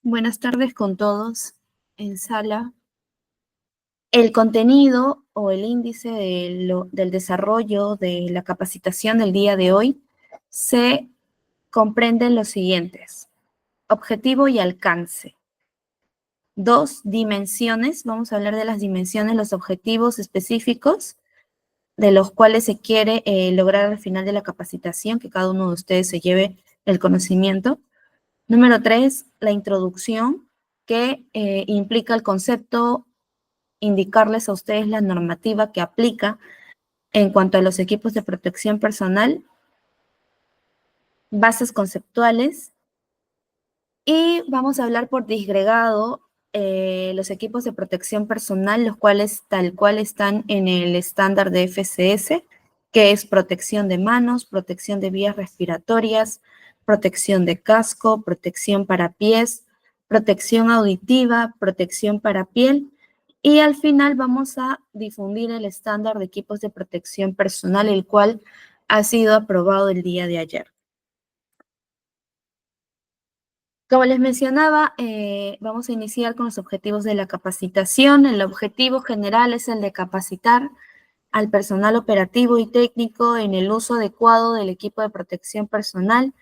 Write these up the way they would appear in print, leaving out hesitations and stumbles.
Buenas tardes con todos en sala. El contenido o el índice del desarrollo de la capacitación del día de hoy se comprenden los siguientes: objetivo y alcance. 2 dimensiones, vamos a hablar de las dimensiones, los objetivos específicos de los cuales se quiere lograr al final de la capacitación, que cada uno de ustedes se lleve el conocimiento. Número 3, la introducción, que implica el concepto, indicarles a ustedes la normativa que aplica en cuanto a los equipos de protección personal, bases conceptuales, y vamos a hablar por disgregado los equipos de protección personal, los cuales tal cual están en el estándar de FCS, que es protección de manos, protección de vías respiratorias, protección de casco, protección para pies, protección auditiva, protección para piel, y al final vamos a difundir el estándar de equipos de protección personal, el cual ha sido aprobado el día de ayer. Como les mencionaba, vamos a iniciar con los objetivos de la capacitación. El objetivo general es el de capacitar al personal operativo y técnico en el uso adecuado del equipo de protección personal,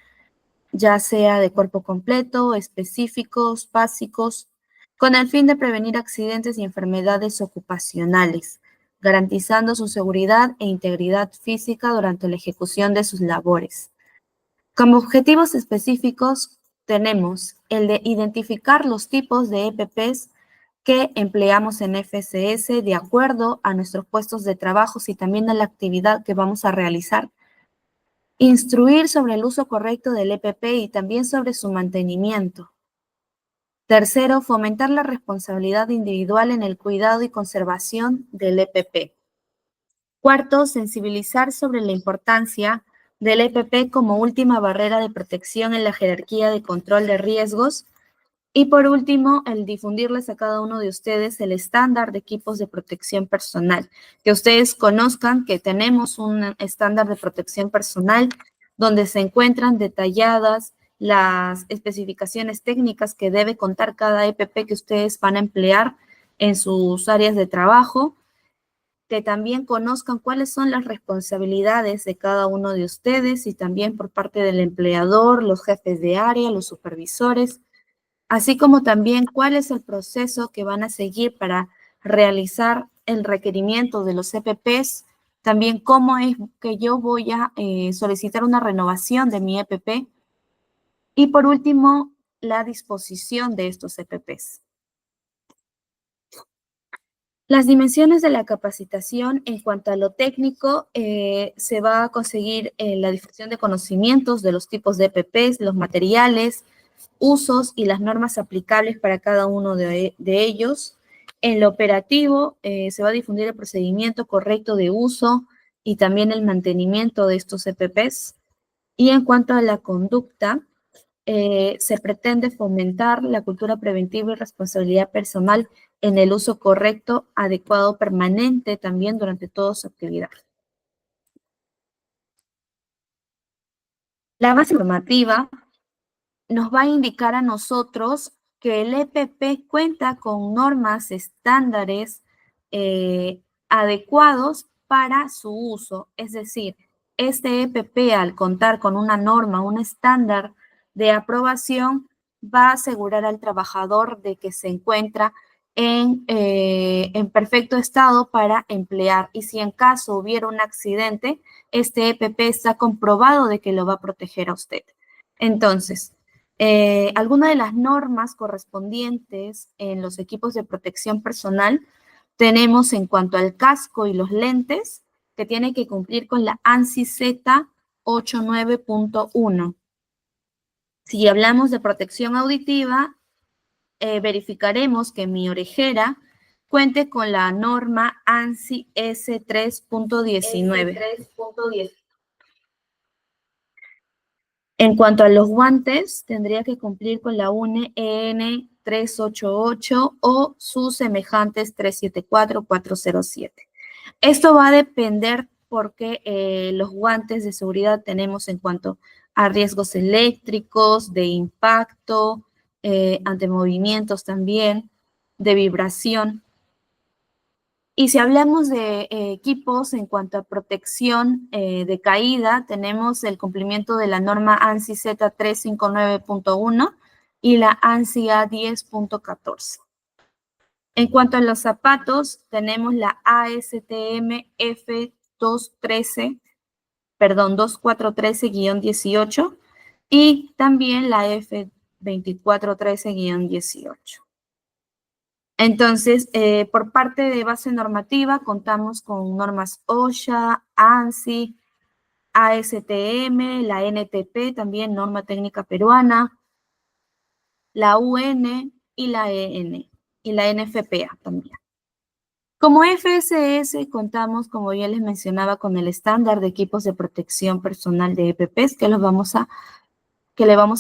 ya sea de cuerpo completo, específicos, básicos, con el fin de prevenir accidentes y enfermedades ocupacionales, garantizando su seguridad e integridad física durante la ejecución de sus labores. Como objetivos específicos tenemos el de identificar los tipos de EPPs que empleamos en FCS de acuerdo a nuestros puestos de trabajo y también a la actividad que vamos a realizar. Instruir sobre el uso correcto del EPP y también sobre su mantenimiento. Tercero, fomentar la responsabilidad individual en el cuidado y conservación del EPP. Cuarto, sensibilizar sobre la importancia del EPP como última barrera de protección en la jerarquía de control de riesgos. Y por último, el difundirles a cada uno de ustedes el estándar de equipos de protección personal. Que ustedes conozcan que tenemos un estándar de protección personal donde se encuentran detalladas las especificaciones técnicas que debe contar cada EPP que ustedes van a emplear en sus áreas de trabajo, que también conozcan cuáles son las responsabilidades de cada uno de ustedes y también por parte del empleador, los jefes de área, los supervisores, así como también cuál es el proceso que van a seguir para realizar el requerimiento de los EPPs, también cómo es que yo voy a solicitar una renovación de mi EPP y por último, la disposición de estos EPPs. Las dimensiones de la capacitación en cuanto a lo técnico, se va a conseguir la difusión de conocimientos de los tipos de EPPs, los materiales, usos y las normas aplicables para cada uno de ellos. En lo operativo, se va a difundir el procedimiento correcto de uso y también el mantenimiento de estos EPPs. Y en cuanto a la conducta, se pretende fomentar la cultura preventiva y responsabilidad personal en el uso correcto, adecuado, permanente también durante toda su actividad. La base normativa nos va a indicar a nosotros que el EPP cuenta con normas, estándares adecuados para su uso. Es decir, este EPP, al contar con una norma, un estándar de aprobación, va a asegurar al trabajador de que se encuentra en perfecto estado para emplear. Y si en caso hubiera un accidente, este EPP está comprobado de que lo va a proteger a usted. Entonces, algunas de las normas correspondientes en los equipos de protección personal tenemos en cuanto al casco y los lentes, que tiene que cumplir con la ANSI Z 89.1. Si hablamos de protección auditiva, verificaremos que mi orejera cuente con la norma ANSI S3.19. En cuanto a los guantes, tendría que cumplir con la UNE EN 388 o sus semejantes 374 407. Esto va a depender porque los guantes de seguridad tenemos en cuanto a riesgos eléctricos, de impacto, ante movimientos también, de vibración. Y si hablamos de equipos en cuanto a protección de caída, tenemos el cumplimiento de la norma ANSI Z359.1 y la ANSI A10.14. En cuanto a los zapatos, tenemos la ASTM F213, perdón, 2413-18 y también la F2413-18. Entonces, por parte de base normativa, contamos con normas OSHA, ANSI, ASTM, la NTP, también norma técnica peruana, la UN y la EN, y la NFPA también. Como FSS, contamos, como ya les mencionaba, con el estándar de equipos de protección personal de EPPs que le vamos a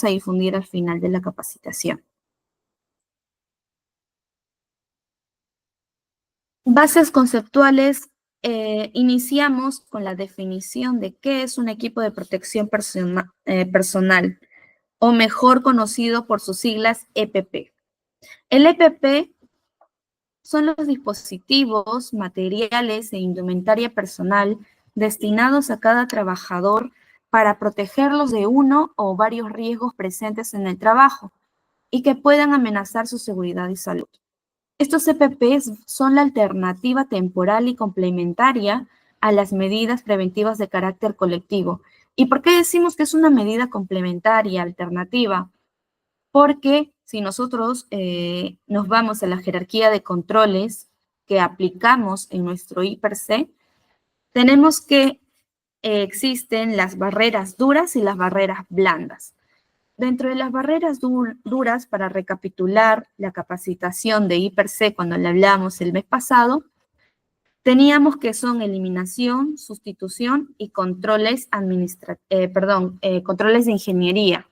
difundir al final de la capacitación. Bases conceptuales, iniciamos con la definición de qué es un equipo de protección personal, o mejor conocido por sus siglas EPP. El EPP son los dispositivos, materiales e indumentaria personal destinados a cada trabajador para protegerlos de uno o varios riesgos presentes en el trabajo y que puedan amenazar su seguridad y salud. Estos EPPs son la alternativa temporal y complementaria a las medidas preventivas de carácter colectivo. ¿Y por qué decimos que es una medida complementaria, alternativa? Porque si nosotros nos vamos a la jerarquía de controles que aplicamos en nuestro I+C, tenemos que existen las barreras duras y las barreras blandas. Dentro de las barreras duras, para recapitular la capacitación de I+C cuando le hablamos el mes pasado, teníamos que son eliminación, sustitución y controles controles de ingeniería.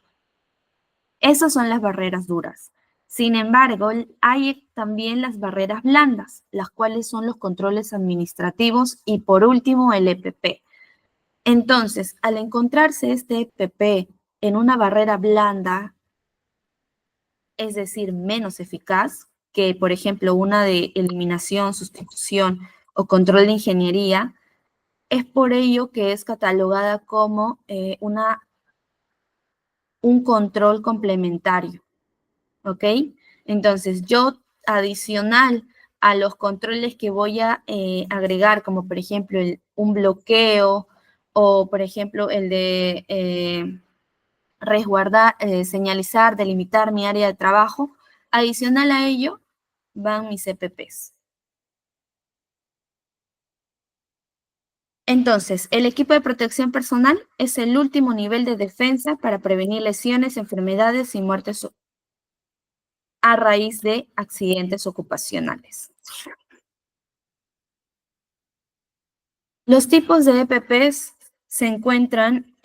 Esas son las barreras duras. Sin embargo, hay también las barreras blandas, las cuales son los controles administrativos y por último el EPP. Entonces, al encontrarse este EPP en una barrera blanda, es decir, menos eficaz que, por ejemplo, una de eliminación, sustitución o control de ingeniería, es por ello que es catalogada como un control complementario. ¿Ok? Entonces, yo adicional a los controles que voy a agregar, como por ejemplo un bloqueo o por ejemplo el de resguardar, señalizar, delimitar mi área de trabajo, adicional a ello van mis EPPs. Entonces, el equipo de protección personal es el último nivel de defensa para prevenir lesiones, enfermedades y muertes a raíz de accidentes ocupacionales. Los tipos de EPPs se encuentran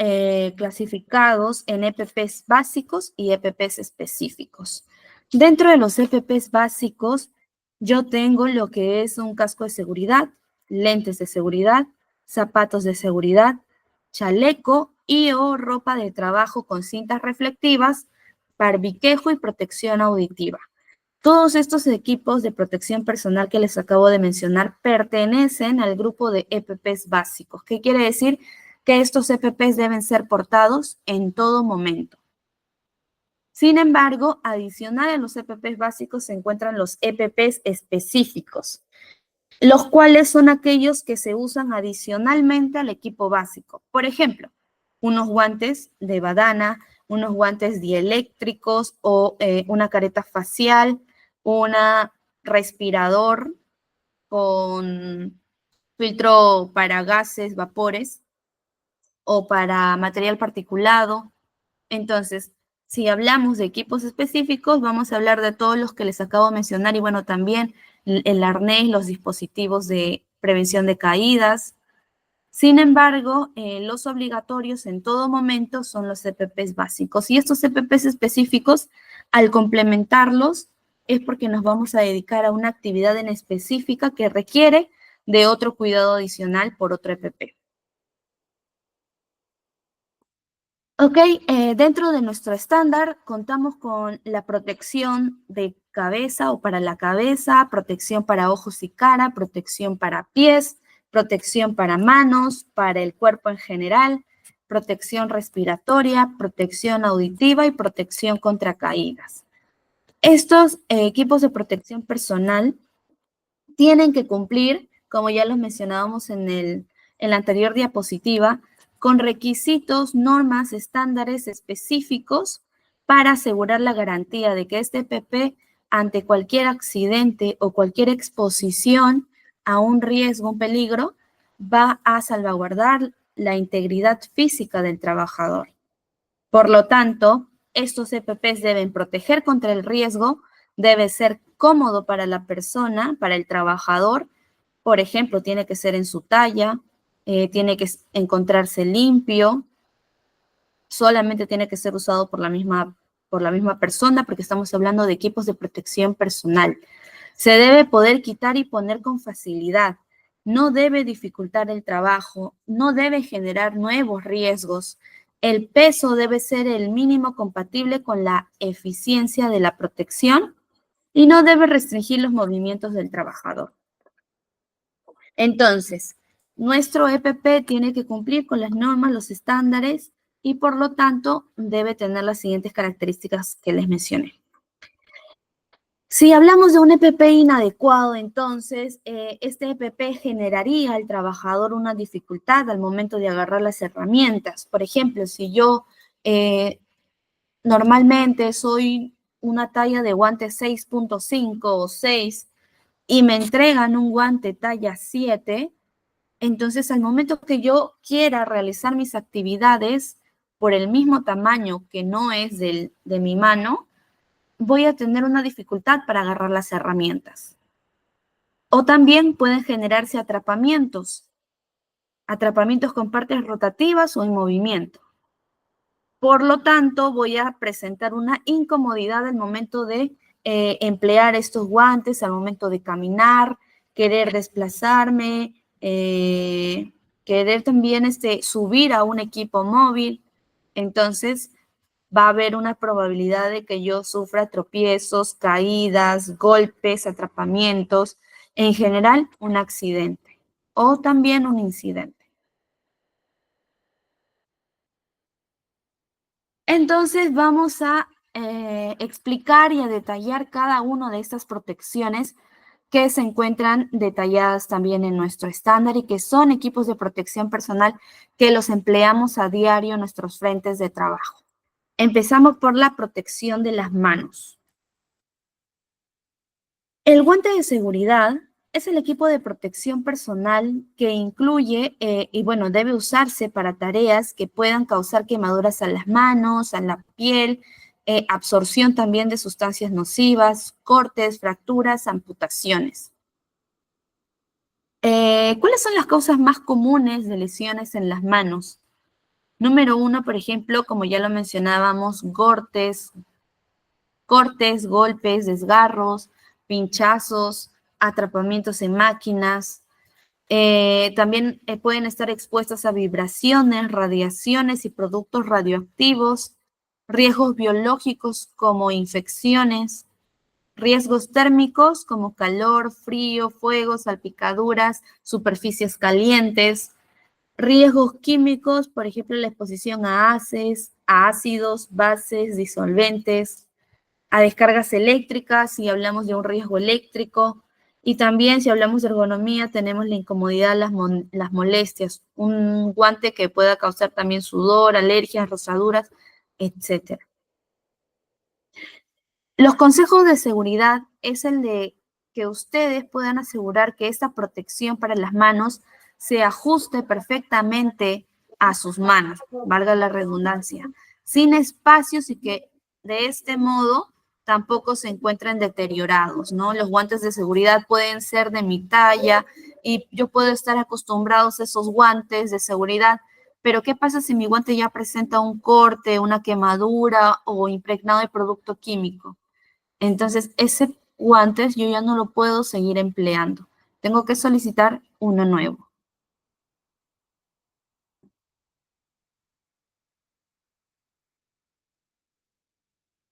clasificados en EPPs básicos y EPPs específicos. Dentro de los EPPs básicos, yo tengo lo que es un casco de seguridad, lentes de seguridad, zapatos de seguridad, chaleco y o ropa de trabajo con cintas reflectivas, barbiquejo y protección auditiva. Todos estos equipos de protección personal que les acabo de mencionar pertenecen al grupo de EPPs básicos. ¿Qué quiere decir? Que estos EPPs deben ser portados en todo momento. Sin embargo, adicional a los EPPs básicos se encuentran los EPPs específicos, los cuales son aquellos que se usan adicionalmente al equipo básico. Por ejemplo, unos guantes de badana, unos guantes dieléctricos o una careta facial, un respirador con filtro para gases, vapores o para material particulado. Entonces, si hablamos de equipos específicos, vamos a hablar de todos los que les acabo de mencionar y bueno, también el arnés, los dispositivos de prevención de caídas. Sin embargo, los obligatorios en todo momento son los EPPs básicos. Y estos EPPs específicos, al complementarlos, es porque nos vamos a dedicar a una actividad en específica que requiere de otro cuidado adicional por otro EPP. Ok, dentro de nuestro estándar contamos con la protección de cabeza o para la cabeza, protección para ojos y cara, protección para pies, protección para manos, para el cuerpo en general, protección respiratoria, protección auditiva y protección contra caídas. Estos equipos de protección personal tienen que cumplir, como ya los mencionábamos en la anterior diapositiva, con requisitos, normas, estándares específicos para asegurar la garantía de que este EPP, ante cualquier accidente o cualquier exposición a un riesgo, un peligro, va a salvaguardar la integridad física del trabajador. Por lo tanto, estos EPPs deben proteger contra el riesgo, debe ser cómodo para la persona, para el trabajador. Por ejemplo, tiene que ser en su talla, tiene que encontrarse limpio, solamente tiene que ser usado por la misma persona, porque estamos hablando de equipos de protección personal. Se debe poder quitar y poner con facilidad. No debe dificultar el trabajo, no debe generar nuevos riesgos. El peso debe ser el mínimo compatible con la eficiencia de la protección y no debe restringir los movimientos del trabajador. Entonces, nuestro EPP tiene que cumplir con las normas, los estándares y por lo tanto debe tener las siguientes características que les mencioné. Si hablamos de un EPP inadecuado, entonces este EPP generaría al trabajador una dificultad al momento de agarrar las herramientas. Por ejemplo, si yo normalmente soy una talla de guante 6.5 o 6 y me entregan un guante talla 7, entonces al momento que yo quiera realizar mis actividades por el mismo tamaño que no es de mi mano, voy a tener una dificultad para agarrar las herramientas. O también pueden generarse atrapamientos con partes rotativas o en movimiento. Por lo tanto, voy a presentar una incomodidad al momento de emplear estos guantes, al momento de caminar, querer desplazarme, querer también subir a un equipo móvil. Entonces, va a haber una probabilidad de que yo sufra tropiezos, caídas, golpes, atrapamientos, en general un accidente o también un incidente. Entonces vamos a explicar y a detallar cada una de estas protecciones que se encuentran detalladas también en nuestro estándar y que son equipos de protección personal que los empleamos a diario en nuestros frentes de trabajo. Empezamos por la protección de las manos. El guante de seguridad es el equipo de protección personal que incluye, y bueno, debe usarse para tareas que puedan causar quemaduras a las manos, a la piel, absorción también de sustancias nocivas, cortes, fracturas, amputaciones. ¿Cuáles son las causas más comunes de lesiones en las manos? Número uno, por ejemplo, como ya lo mencionábamos, cortes, golpes, desgarros, pinchazos, atrapamientos en máquinas. También pueden estar expuestas a vibraciones, radiaciones y productos radioactivos, riesgos biológicos como infecciones, riesgos térmicos como calor, frío, fuego, salpicaduras, superficies calientes, riesgos químicos, por ejemplo, la exposición a ácidos, bases, disolventes, a descargas eléctricas, si hablamos de un riesgo eléctrico, y también si hablamos de ergonomía, tenemos la incomodidad, las molestias, un guante que pueda causar también sudor, alergias, rosaduras, etc. Los consejos de seguridad es el de que ustedes puedan asegurar que esta protección para las manos se ajuste perfectamente a sus manos, valga la redundancia, sin espacios y que de este modo tampoco se encuentren deteriorados, ¿no? Los guantes de seguridad pueden ser de mi talla y yo puedo estar acostumbrados a esos guantes de seguridad, pero ¿qué pasa si mi guante ya presenta un corte, una quemadura o impregnado de producto químico? Entonces, ese guantes yo ya no lo puedo seguir empleando. Tengo que solicitar uno nuevo.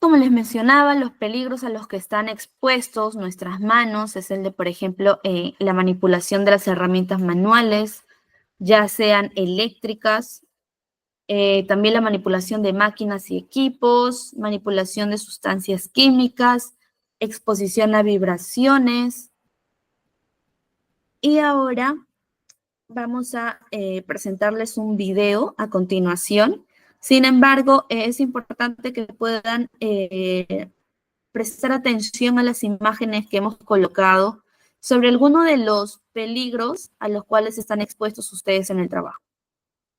Como les mencionaba, los peligros a los que están expuestos nuestras manos es el de, por ejemplo, la manipulación de las herramientas manuales, ya sean eléctricas, también la manipulación de máquinas y equipos, manipulación de sustancias químicas, exposición a vibraciones. Y ahora vamos a presentarles un video a continuación. Sin embargo, es importante que puedan prestar atención a las imágenes que hemos colocado sobre alguno de los peligros a los cuales están expuestos ustedes en el trabajo.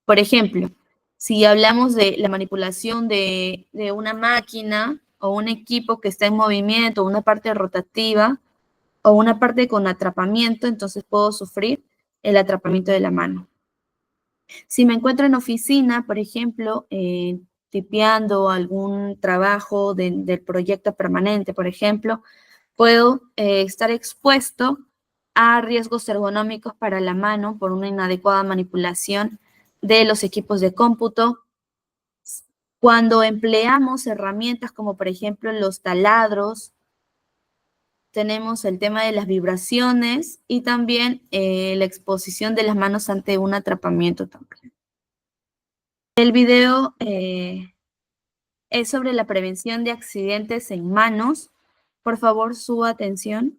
Por ejemplo, si hablamos de la manipulación de una máquina o un equipo que está en movimiento, una parte rotativa o una parte con atrapamiento, entonces puedo sufrir el atrapamiento de la mano. Si me encuentro en oficina, por ejemplo, tipeando algún trabajo del proyecto permanente, por ejemplo, puedo estar expuesto a riesgos ergonómicos para la mano por una inadecuada manipulación de los equipos de cómputo. Cuando empleamos herramientas como por ejemplo los taladros, tenemos el tema de las vibraciones y también la exposición de las manos ante un atrapamiento también. El video es sobre la prevención de accidentes en manos. Por favor, su atención.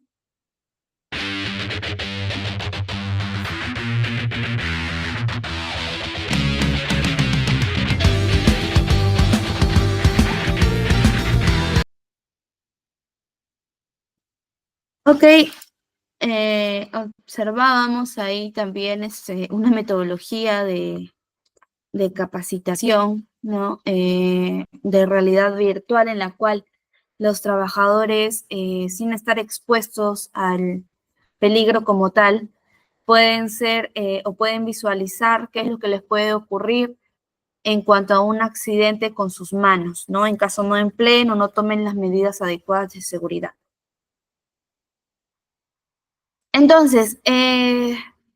Ok, observábamos ahí también una metodología de capacitación, ¿no? De realidad virtual en la cual los trabajadores, sin estar expuestos al peligro como tal, pueden ser o pueden visualizar qué es lo que les puede ocurrir en cuanto a un accidente con sus manos, ¿no? En caso no empleen o no tomen las medidas adecuadas de seguridad. Entonces,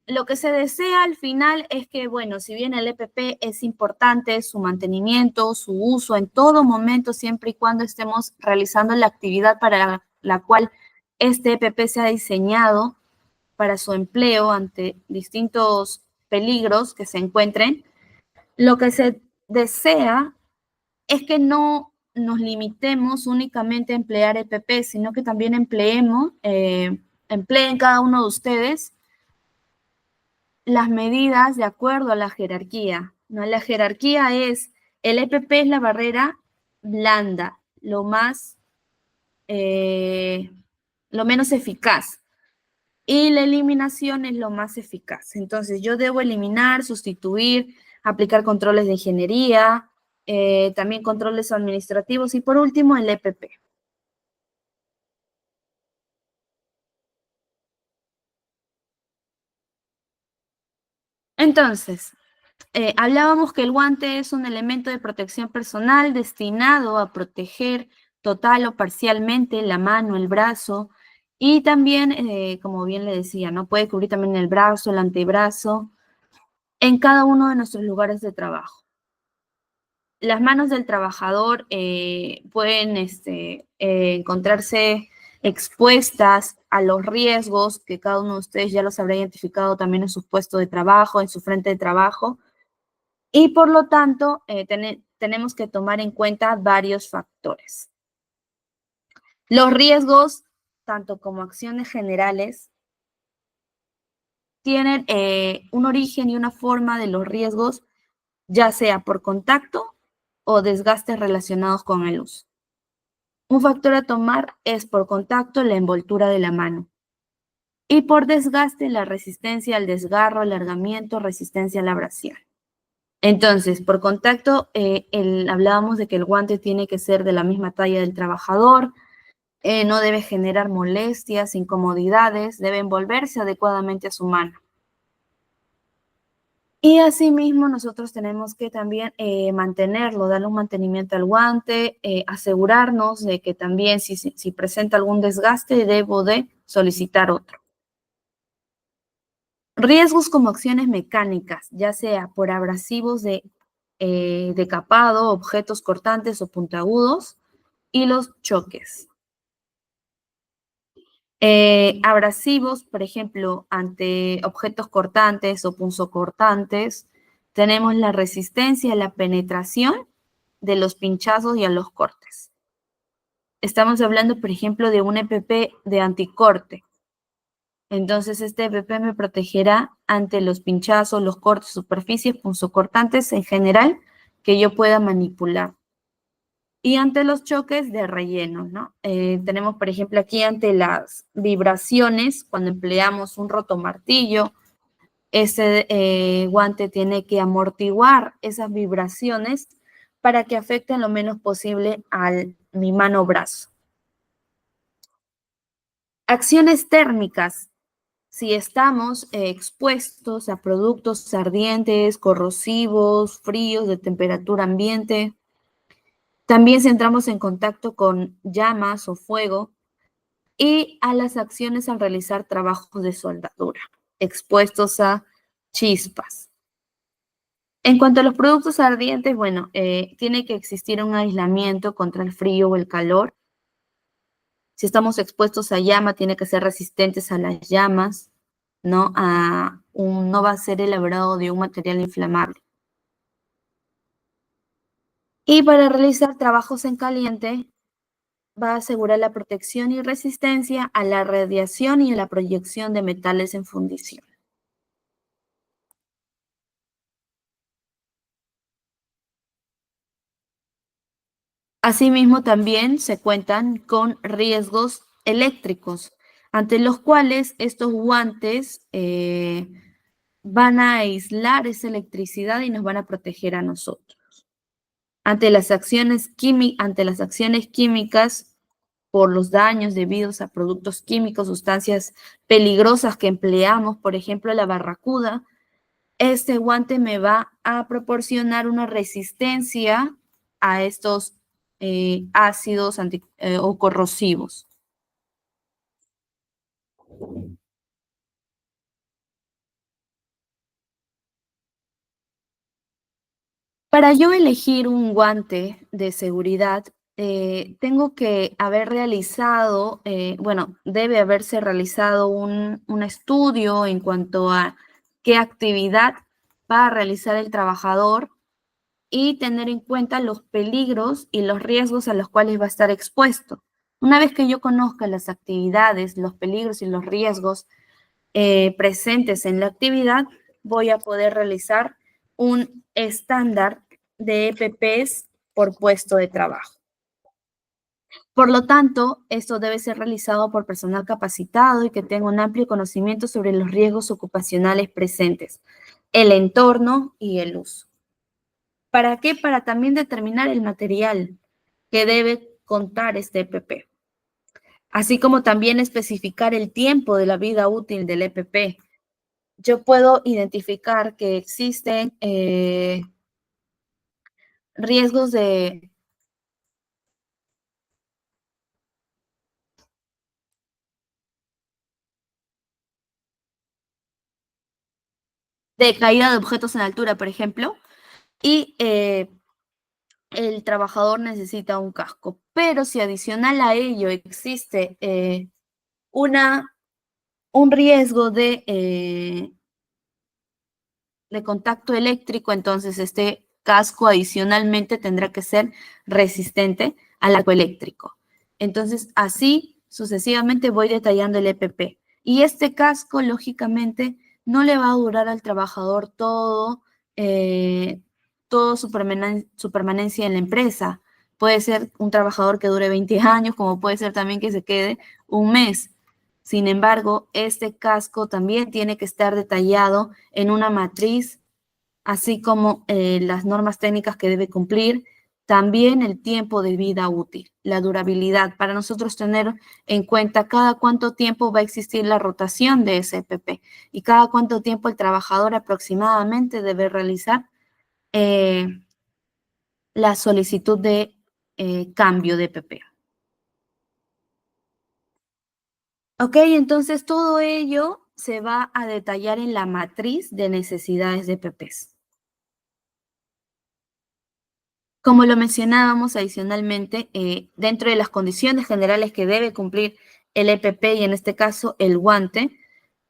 lo que se desea al final es que, bueno, si bien el EPP es importante, su mantenimiento, su uso en todo momento, siempre y cuando estemos realizando la actividad para la cual este EPP se ha diseñado para su empleo ante distintos peligros que se encuentren, lo que se desea es que no nos limitemos únicamente a emplear EPP, sino que también empleen cada uno de ustedes las medidas de acuerdo a la jerarquía, ¿no? La jerarquía es, el EPP es la barrera blanda, lo menos eficaz, y la eliminación es lo más eficaz. Entonces, yo debo eliminar, sustituir, aplicar controles de ingeniería, también controles administrativos, y por último, el EPP. Entonces, hablábamos que el guante es un elemento de protección personal destinado a proteger total o parcialmente la mano, el brazo, y también, como bien le decía, ¿no? Puede cubrir también el brazo, el antebrazo, en cada uno de nuestros lugares de trabajo. Las manos del trabajador pueden encontrarse expuestas a los riesgos que cada uno de ustedes ya los habrá identificado también en su puesto de trabajo, en su frente de trabajo, y por lo tanto tenemos que tomar en cuenta varios factores. Los riesgos, tanto como acciones generales, tienen un origen y una forma de los riesgos, ya sea por contacto o desgastes relacionados con el uso. Un factor a tomar es por contacto la envoltura de la mano y por desgaste la resistencia al desgarro, alargamiento, resistencia a la abrasión. Entonces, por contacto, hablábamos de que el guante tiene que ser de la misma talla del trabajador, no debe generar molestias, incomodidades, debe envolverse adecuadamente a su mano. Y asimismo, nosotros tenemos que también mantenerlo, darle un mantenimiento al guante, asegurarnos de que también si presenta algún desgaste, debo de solicitar otro. Riesgos como acciones mecánicas, ya sea por abrasivos de capado, objetos cortantes o puntiagudos, y los choques. Abrasivos, por ejemplo, ante objetos cortantes o punzocortantes, tenemos la resistencia a la penetración de los pinchazos y a los cortes. Estamos hablando, por ejemplo, de un EPP de anticorte. Entonces, este EPP me protegerá ante los pinchazos, los cortes, superficies punzocortantes en general que yo pueda manipular. Y ante los choques de relleno, ¿no? Tenemos, por ejemplo, aquí ante las vibraciones, cuando empleamos un rotomartillo, ese guante tiene que amortiguar esas vibraciones para que afecten lo menos posible a mi mano o brazo. Acciones térmicas. Si estamos expuestos a productos ardientes, corrosivos, fríos, de temperatura ambiente, también si entramos en contacto con llamas o fuego, y a las acciones al realizar trabajos de soldadura, expuestos a chispas. En cuanto a los productos ardientes, bueno, tiene que existir un aislamiento contra el frío o el calor. Si estamos expuestos a llama, tiene que ser resistentes a las llamas, ¿no? No va a ser elaborado de un material inflamable. Y para realizar trabajos en caliente, va a asegurar la protección y resistencia a la radiación y a la proyección de metales en fundición. Asimismo, también se cuentan con riesgos eléctricos, ante los cuales estos guantes van a aislar esa electricidad y nos van a proteger a nosotros. Ante las acciones químicas por los daños debidos a productos químicos, sustancias peligrosas que empleamos, por ejemplo, la barracuda, este guante me va a proporcionar una resistencia a estos ácidos o corrosivos. Para yo elegir un guante de seguridad, tengo que haber realizado, bueno, debe haberse realizado un estudio en cuanto a qué actividad va a realizar el trabajador y tener en cuenta los peligros y los riesgos a los cuales va a estar expuesto. Una vez que yo conozca las actividades, los peligros y los riesgos presentes en la actividad, voy a poder realizar un estándar de EPPs por puesto de trabajo. Por lo tanto, esto debe ser realizado por personal capacitado y que tenga un amplio conocimiento sobre los riesgos ocupacionales presentes, el entorno y el uso. ¿Para qué? Para también determinar el material que debe contar este EPP, así como también especificar el tiempo de la vida útil del EPP. Yo puedo identificar que existen riesgos de caída de objetos en altura, por ejemplo, y el trabajador necesita un casco. Pero si adicional a ello existe un riesgo de contacto eléctrico, entonces este casco adicionalmente tendrá que ser resistente al arco eléctrico. Entonces, así sucesivamente voy detallando el EPP. Y este casco, lógicamente, no le va a durar al trabajador todo su permanencia en la empresa. Puede ser un trabajador que dure 20 años, como puede ser también que se quede un mes. Sin embargo, este casco también tiene que estar detallado en una matriz, así como las normas técnicas que debe cumplir, también el tiempo de vida útil, la durabilidad, para nosotros tener en cuenta cada cuánto tiempo va a existir la rotación de ese EPP y cada cuánto tiempo el trabajador aproximadamente debe realizar eh, la solicitud de cambio de EPP. Ok, entonces todo ello se va a detallar en la matriz de necesidades de EPPs. Como lo mencionábamos adicionalmente, dentro de las condiciones generales que debe cumplir el EPP y en este caso el guante,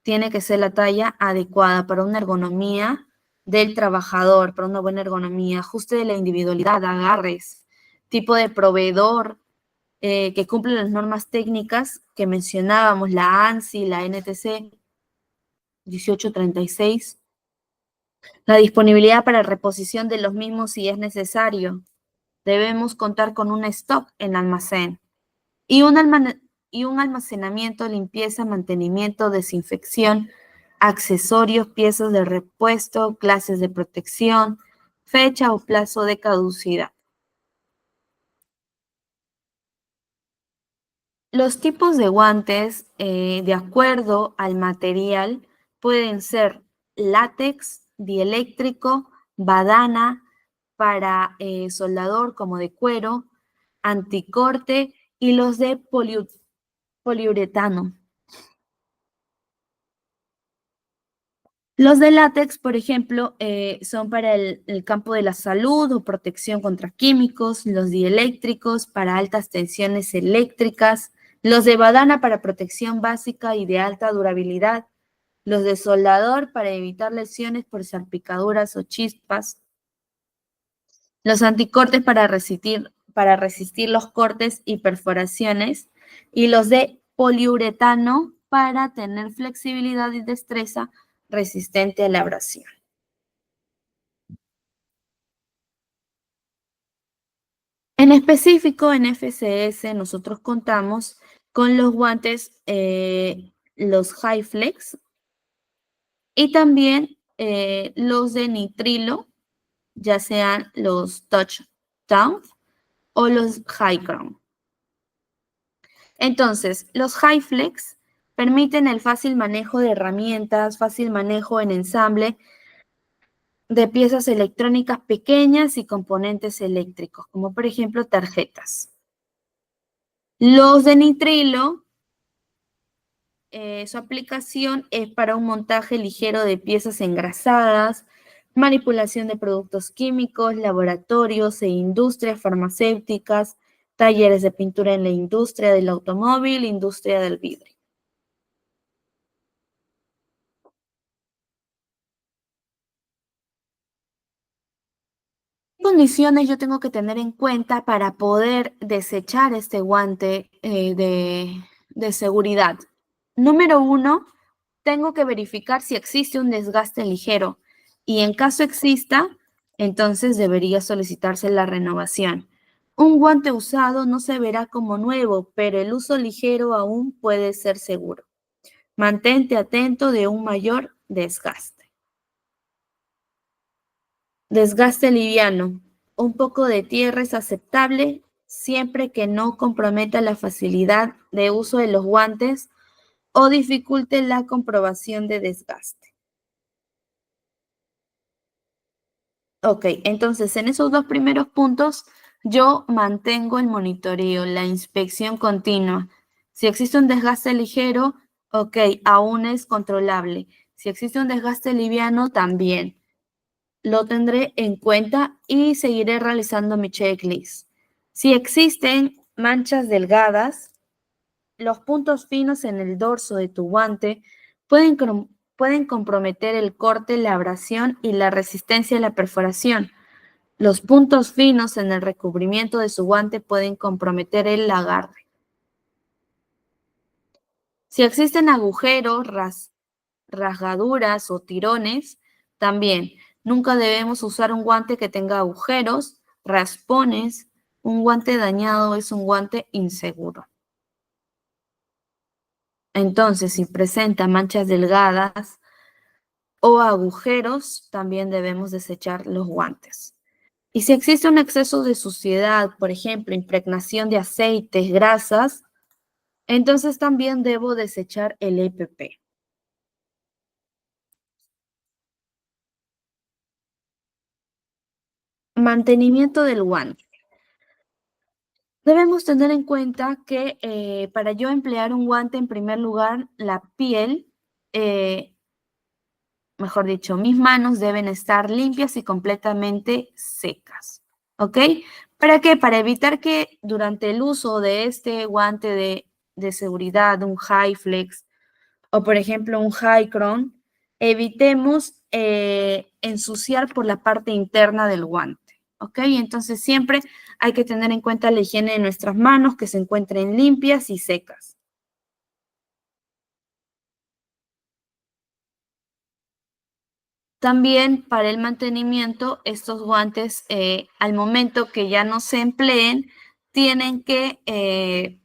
tiene que ser la talla adecuada para una ergonomía del trabajador, para una buena ergonomía, ajuste de la individualidad, agarres, tipo de proveedor que cumple las normas técnicas que mencionábamos, la ANSI, la NTC 1836, la disponibilidad para reposición de los mismos si es necesario. Debemos contar con un stock en almacén y un almacenamiento, limpieza, mantenimiento, desinfección, accesorios, piezas de repuesto, clases de protección, fecha o plazo de caducidad. Los tipos de guantes, de acuerdo al material, pueden ser látex, dieléctrico, badana, para soldador como de cuero, anticorte y los de poliuretano. Los de látex, por ejemplo, son para el campo de la salud o protección contra químicos, los dieléctricos para altas tensiones eléctricas, los de badana para protección básica y de alta durabilidad, los de soldador para evitar lesiones por salpicaduras o chispas, los anticortes para resistir los cortes y perforaciones, y los de poliuretano para tener flexibilidad y destreza resistente a la abrasión. En específico, en FCS nosotros contamos con los guantes, los HyFlex y también los de nitrilo, ya sean los Touchdown o los High Crown. Entonces, los HyFlex permiten el fácil manejo de herramientas, fácil manejo en ensamble de piezas electrónicas pequeñas y componentes eléctricos, como por ejemplo tarjetas. Los de nitrilo, su aplicación es para un montaje ligero de piezas engrasadas, manipulación de productos químicos, laboratorios e industrias farmacéuticas, talleres de pintura en la industria del automóvil, industria del vidrio. ¿Qué condiciones yo tengo que tener en cuenta para poder desechar este guante de seguridad? Número uno, tengo que verificar si existe un desgaste ligero y en caso exista, entonces debería solicitarse la renovación. Un guante usado no se verá como nuevo, pero el uso ligero aún puede ser seguro. Mantente atento de un mayor desgaste. Desgaste liviano. Un poco de tierra es aceptable siempre que no comprometa la facilidad de uso de los guantes o dificulte la comprobación de desgaste. Ok, entonces en esos dos primeros puntos yo mantengo el monitoreo, la inspección continua. Si existe un desgaste ligero, ok, aún es controlable. Si existe un desgaste liviano, también. Lo tendré en cuenta y seguiré realizando mi checklist. Si existen manchas delgadas, los puntos finos en el dorso de tu guante pueden comprometer el corte, la abrasión y la resistencia a la perforación. Los puntos finos en el recubrimiento de su guante pueden comprometer el agarre. Si existen agujeros, rasgaduras o tirones, también nunca debemos usar un guante que tenga agujeros, raspones. Un guante dañado es un guante inseguro. Entonces, si presenta manchas delgadas o agujeros, también debemos desechar los guantes. Y si existe un exceso de suciedad, por ejemplo, impregnación de aceites, grasas, entonces también debo desechar el EPP. Mantenimiento del guante. Debemos tener en cuenta que para yo emplear un guante, en primer lugar, la piel, mejor dicho, mis manos deben estar limpias y completamente secas. ¿ok? ¿Para qué? Para evitar que durante el uso de este guante de seguridad, un HyFlex o por ejemplo un Hycron, evitemos ensuciar por la parte interna del guante, ¿ok? Entonces siempre hay que tener en cuenta la higiene de nuestras manos, que se encuentren limpias y secas. También para el mantenimiento, estos guantes, al momento que ya no se empleen, tienen que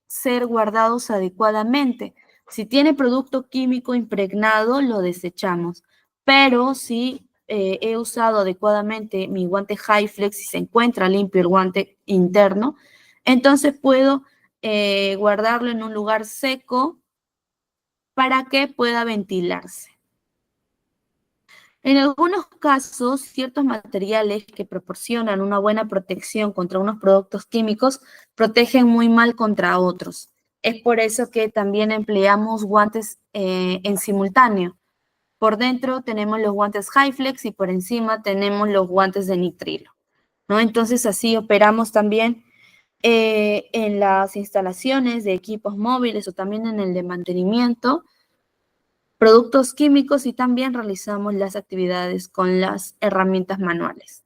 ser guardados adecuadamente. Si tiene producto químico impregnado, lo desechamos. Pero si he usado adecuadamente mi guante HyFlex y se encuentra limpio el guante interno, entonces puedo guardarlo en un lugar seco para que pueda ventilarse. En algunos casos, ciertos materiales que proporcionan una buena protección contra unos productos químicos protegen muy mal contra otros. Es por eso que también empleamos guantes en simultáneo. Por dentro tenemos los guantes HyFlex y por encima tenemos los guantes de nitrilo, ¿no? Entonces así operamos también en las instalaciones de equipos móviles o también en el de mantenimiento productos químicos y también realizamos las actividades con las herramientas manuales.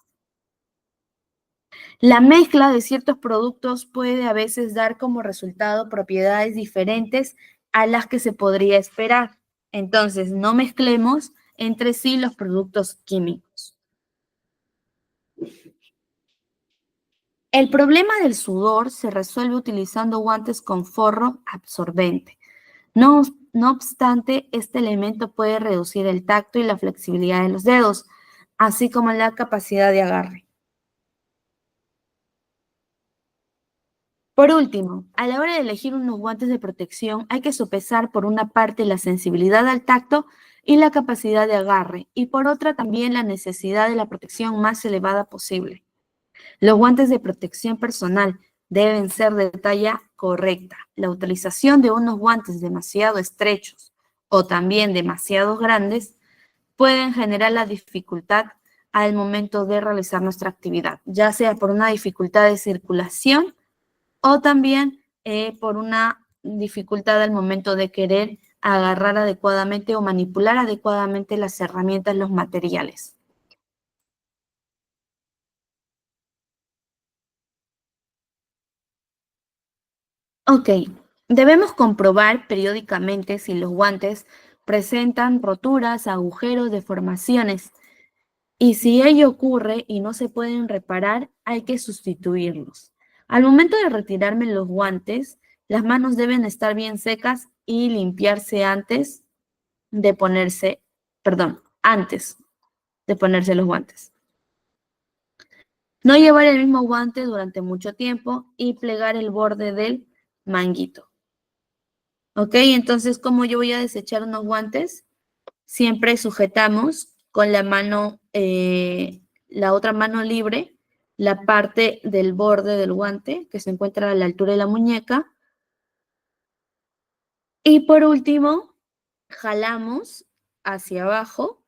La mezcla de ciertos productos puede a veces dar como resultado propiedades diferentes a las que se podría esperar. Entonces, no mezclemos entre sí los productos químicos. El problema del sudor se resuelve utilizando guantes con forro absorbente. No obstante, este elemento puede reducir el tacto y la flexibilidad de los dedos, así como la capacidad de agarre. Por último, a la hora de elegir unos guantes de protección, hay que sopesar por una parte la sensibilidad al tacto y la capacidad de agarre, y por otra también la necesidad de la protección más elevada posible. Los guantes de protección personal deben ser de talla correcta. La utilización de unos guantes demasiado estrechos o también demasiado grandes pueden generar la dificultad al momento de realizar nuestra actividad, ya sea por una dificultad de circulación o también por una dificultad al momento de querer agarrar adecuadamente o manipular adecuadamente las herramientas, los materiales. Ok, debemos comprobar periódicamente si los guantes presentan roturas, agujeros, deformaciones. Y si ello ocurre y no se pueden reparar, hay que sustituirlos. Al momento de retirarme los guantes, las manos deben estar bien secas y limpiarse de ponerse, antes de ponerse los guantes. No llevar el mismo guante durante mucho tiempo y plegar el borde del manguito. ¿Ok? Entonces, ¿cómo yo voy a desechar unos guantes? Siempre sujetamos con la mano, la otra mano libre, la parte del borde del guante que se encuentra a la altura de la muñeca. Y por último, jalamos hacia abajo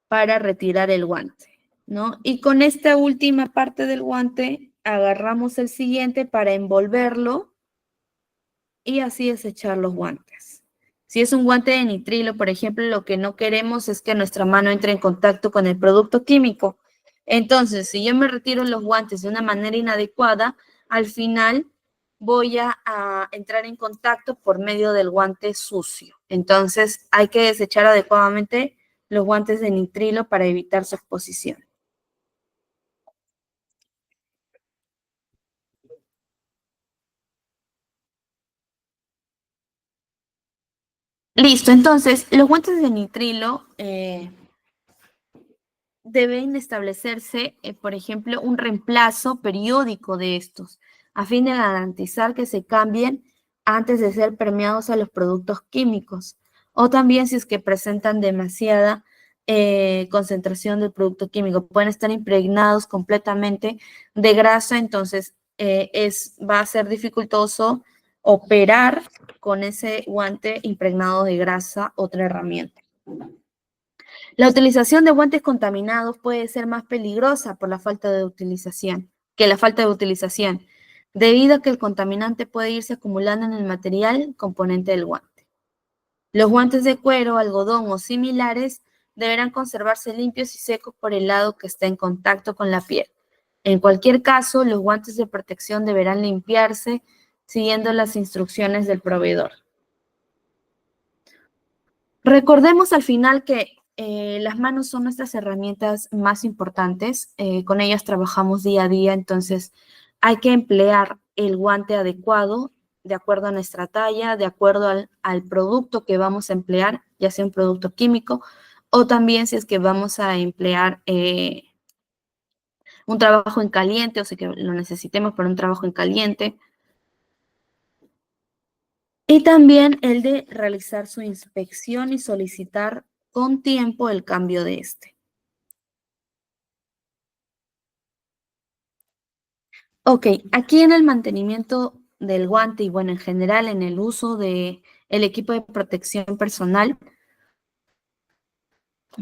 para retirar el guante, ¿no? Y con esta última parte del guante agarramos el siguiente para envolverlo y así desechar los guantes. Si es un guante de nitrilo, por ejemplo, lo que no queremos es que nuestra mano entre en contacto con el producto químico. Entonces, si yo me retiro los guantes de una manera inadecuada, al final voy a entrar en contacto por medio del guante sucio. Entonces, hay que desechar adecuadamente los guantes de nitrilo para evitar su exposición. Listo, entonces, los guantes de nitrilo deben establecerse, por ejemplo, un reemplazo periódico de estos, a fin de garantizar que se cambien antes de ser permeados a los productos químicos, o también si es que presentan demasiada concentración del producto químico, pueden estar impregnados completamente de grasa, entonces va a ser dificultoso operar con ese guante impregnado de grasa, otra herramienta. La utilización de guantes contaminados puede ser más peligrosa por la falta de utilización, debido a que el contaminante puede irse acumulando en el material componente del guante. Los guantes de cuero, algodón o similares deberán conservarse limpios y secos por el lado que esté en contacto con la piel. En cualquier caso, los guantes de protección deberán limpiarse siguiendo las instrucciones del proveedor. Recordemos al final que las manos son nuestras herramientas más importantes, con ellas trabajamos día a día, entonces hay que emplear el guante adecuado, de acuerdo a nuestra talla, de acuerdo al producto que vamos a emplear, ya sea un producto químico, o también si es que vamos a emplear un trabajo en caliente, o sea que lo necesitemos para un trabajo en caliente. Y también el de realizar su inspección y solicitar con tiempo el cambio de este. Ok, aquí en el mantenimiento del guante y bueno, en general en el uso del equipo de protección personal,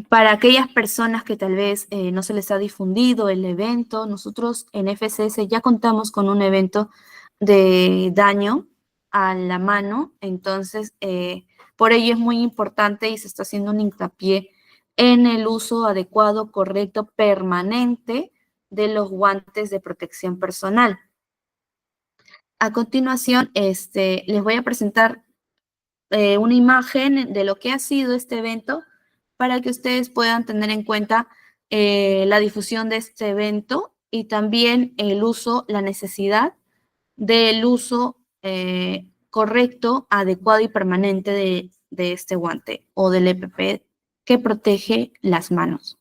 para aquellas personas que tal vez no se les ha difundido el evento, nosotros en FCS ya contamos con un evento de daño a la mano, entonces por ello es muy importante y se está haciendo un hincapié en el uso adecuado, correcto, permanente de los guantes de protección personal. A continuación, les voy a presentar una imagen de lo que ha sido este evento para que ustedes puedan tener en cuenta la difusión de este evento y también el uso, la necesidad del uso correcto, adecuado y permanente de este guante o del EPP que protege las manos.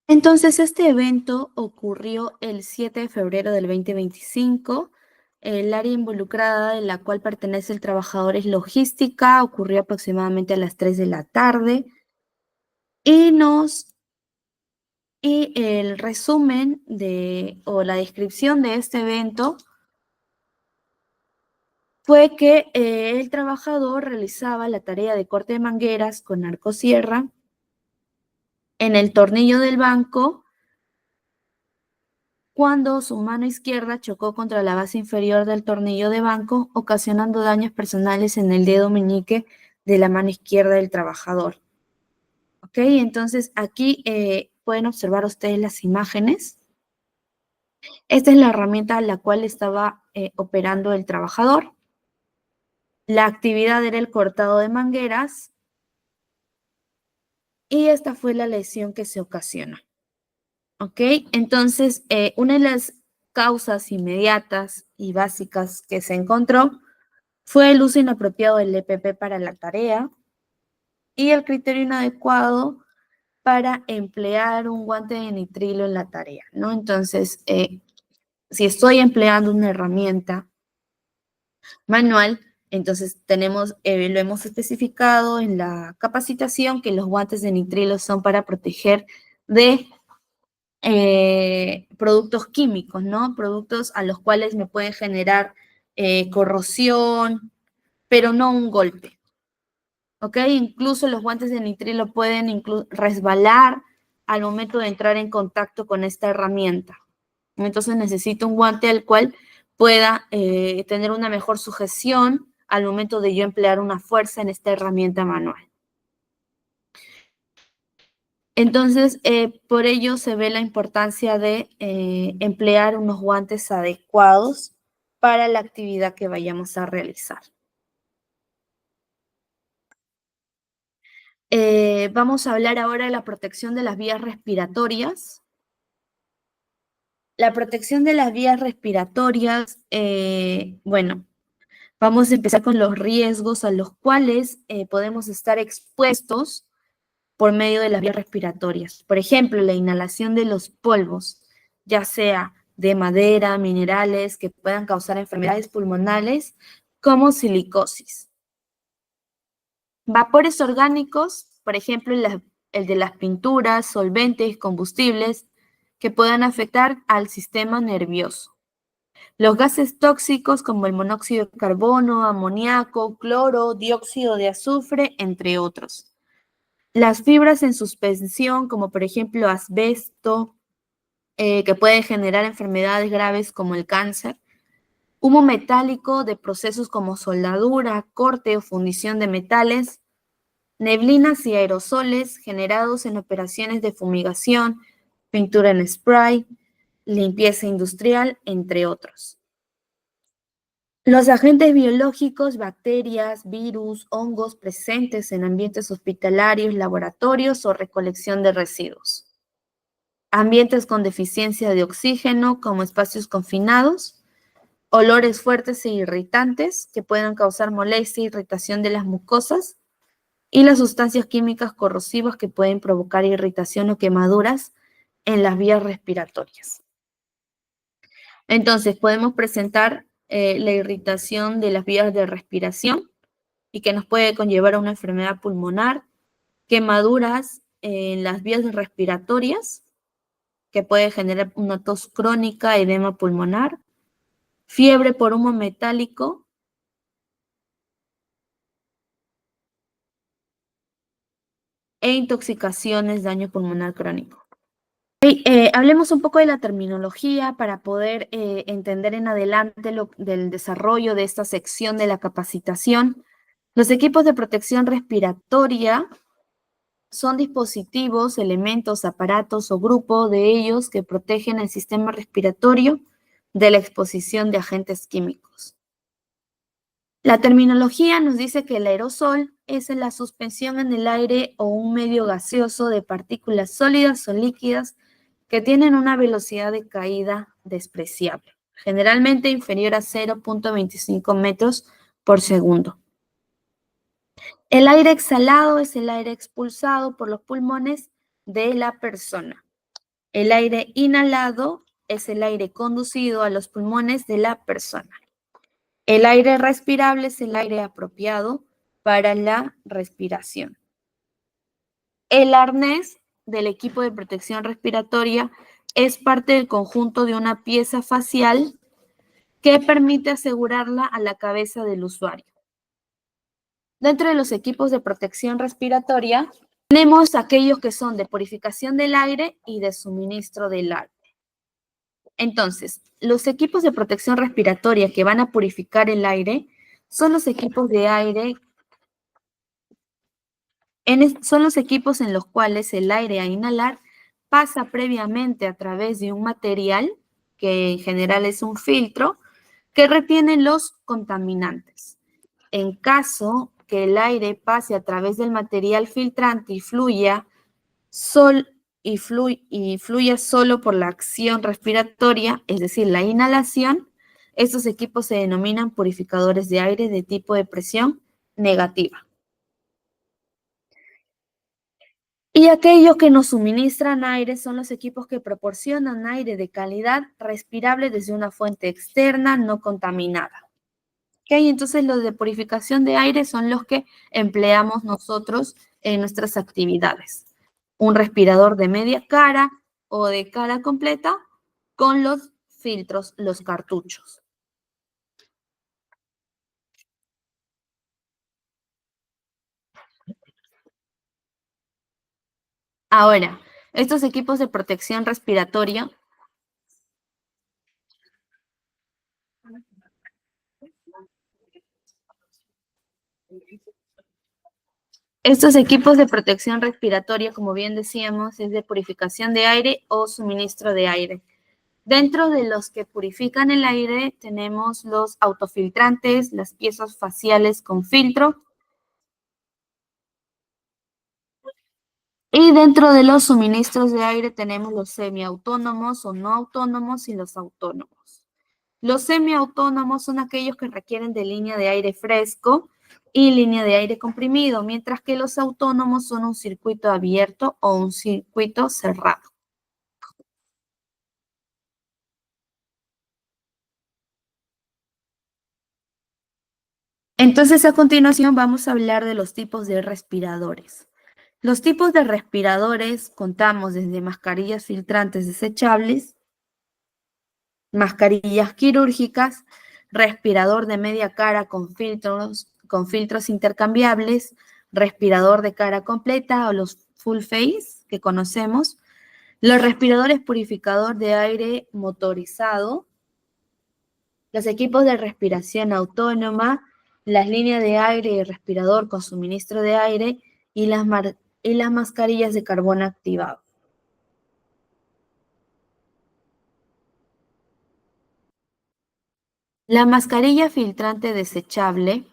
Entonces, este evento ocurrió el 7 de febrero del 2025. El área involucrada en la cual pertenece el trabajador es logística, ocurrió aproximadamente a las 3 de la tarde. Y el resumen o la descripción de este evento fue que el trabajador realizaba la tarea de corte de mangueras con arcosierra en el tornillo del banco cuando su mano izquierda chocó contra la base inferior del tornillo de banco, ocasionando daños personales en el dedo meñique de la mano izquierda del trabajador. ¿Ok? Entonces aquí pueden observar ustedes las imágenes. Esta es la herramienta a la cual estaba operando el trabajador. La actividad era el cortado de mangueras y esta fue la lesión que se ocasionó. ¿Ok? Entonces, una de las causas inmediatas y básicas que se encontró fue el uso inapropiado del EPP para la tarea y el criterio inadecuado para emplear un guante de nitrilo en la tarea, ¿no? Entonces, si estoy empleando una herramienta manual, entonces tenemos, lo hemos especificado en la capacitación que los guantes de nitrilo son para proteger de productos químicos, ¿no? Productos a los cuales me pueden generar corrosión, pero no un golpe. ¿Ok? Incluso los guantes de nitrilo pueden resbalar al momento de entrar en contacto con esta herramienta. Entonces necesito un guante al cual pueda tener una mejor sujeción al momento de yo emplear una fuerza en esta herramienta manual. Entonces, por ello se ve la importancia de emplear unos guantes adecuados para la actividad que vayamos a realizar. Vamos a hablar ahora de la protección de las vías respiratorias. La protección de las vías respiratorias, bueno, vamos a empezar con los riesgos a los cuales podemos estar expuestos por medio de las vías respiratorias. Por ejemplo, la inhalación de los polvos, ya sea de madera, minerales que puedan causar enfermedades pulmonares como silicosis. Vapores orgánicos, por ejemplo, el de las pinturas, solventes, combustibles, que puedan afectar al sistema nervioso. Los gases tóxicos como el monóxido de carbono, amoníaco, cloro, dióxido de azufre, entre otros. Las fibras en suspensión, como por ejemplo asbesto, que puede generar enfermedades graves como el cáncer. Humo metálico de procesos como soldadura, corte o fundición de metales. Neblinas y aerosoles generados en operaciones de fumigación, pintura en spray, limpieza industrial, entre otros. Los agentes biológicos, bacterias, virus, hongos presentes en ambientes hospitalarios, laboratorios o recolección de residuos. Ambientes con deficiencia de oxígeno, como espacios confinados. Olores fuertes e irritantes que puedan causar molestia e irritación de las mucosas. Y las sustancias químicas corrosivas que pueden provocar irritación o quemaduras en las vías respiratorias. Entonces, podemos presentar la irritación de las vías de respiración y que nos puede conllevar a una enfermedad pulmonar, quemaduras en las vías respiratorias, que puede generar una tos crónica, edema pulmonar, fiebre por humo metálico, e intoxicaciones, daño pulmonar crónico. Hablemos un poco de la terminología para poder entender en adelante del desarrollo de esta sección de la capacitación. Los equipos de protección respiratoria son dispositivos, elementos, aparatos o grupos de ellos que protegen el sistema respiratorio de la exposición de agentes químicos. La terminología nos dice que el aerosol es la suspensión en el aire o un medio gaseoso de partículas sólidas o líquidas que tienen una velocidad de caída despreciable, generalmente inferior a 0.25 metros por segundo. El aire exhalado es el aire expulsado por los pulmones de la persona. El aire inhalado es el aire conducido a los pulmones de la persona. El aire respirable es el aire apropiado para la respiración. El arnés del equipo de protección respiratoria es parte del conjunto de una pieza facial que permite asegurarla a la cabeza del usuario. Dentro de los equipos de protección respiratoria, tenemos aquellos que son de purificación del aire y de suministro del aire. Entonces, los equipos de protección respiratoria que van a purificar el aire son los equipos de aire, son los equipos en los cuales el aire a inhalar pasa previamente a través de un material, que en general es un filtro, que retiene los contaminantes. En caso que el aire pase a través del material filtrante y fluya solo por la acción respiratoria, es decir, la inhalación, estos equipos se denominan purificadores de aire de tipo de presión negativa. Y aquellos que nos suministran aire son los equipos que proporcionan aire de calidad respirable desde una fuente externa no contaminada. ¿Okay? Entonces los de purificación de aire son los que empleamos nosotros en nuestras actividades. Un respirador de media cara o de cara completa con los filtros, los cartuchos. Ahora, estos equipos de protección respiratoria estos equipos de protección respiratoria, como bien decíamos, es de purificación de aire o suministro de aire. Dentro de los que purifican el aire tenemos los autofiltrantes, las piezas faciales con filtro. Y dentro de los suministros de aire tenemos los semiautónomos o no autónomos y los autónomos. Los semiautónomos son aquellos que requieren de línea de aire fresco y línea de aire comprimido, mientras que los autónomos son un circuito abierto o un circuito cerrado. Entonces, a continuación vamos a hablar de los tipos de respiradores. Los tipos de respiradores contamos desde mascarillas filtrantes desechables, mascarillas quirúrgicas, respirador de media cara con filtros intercambiables, respirador de cara completa o los full face que conocemos, los respiradores purificador de aire motorizado, los equipos de respiración autónoma, las líneas de aire y respirador con suministro de aire y las mascarillas de carbono activado. La mascarilla filtrante desechable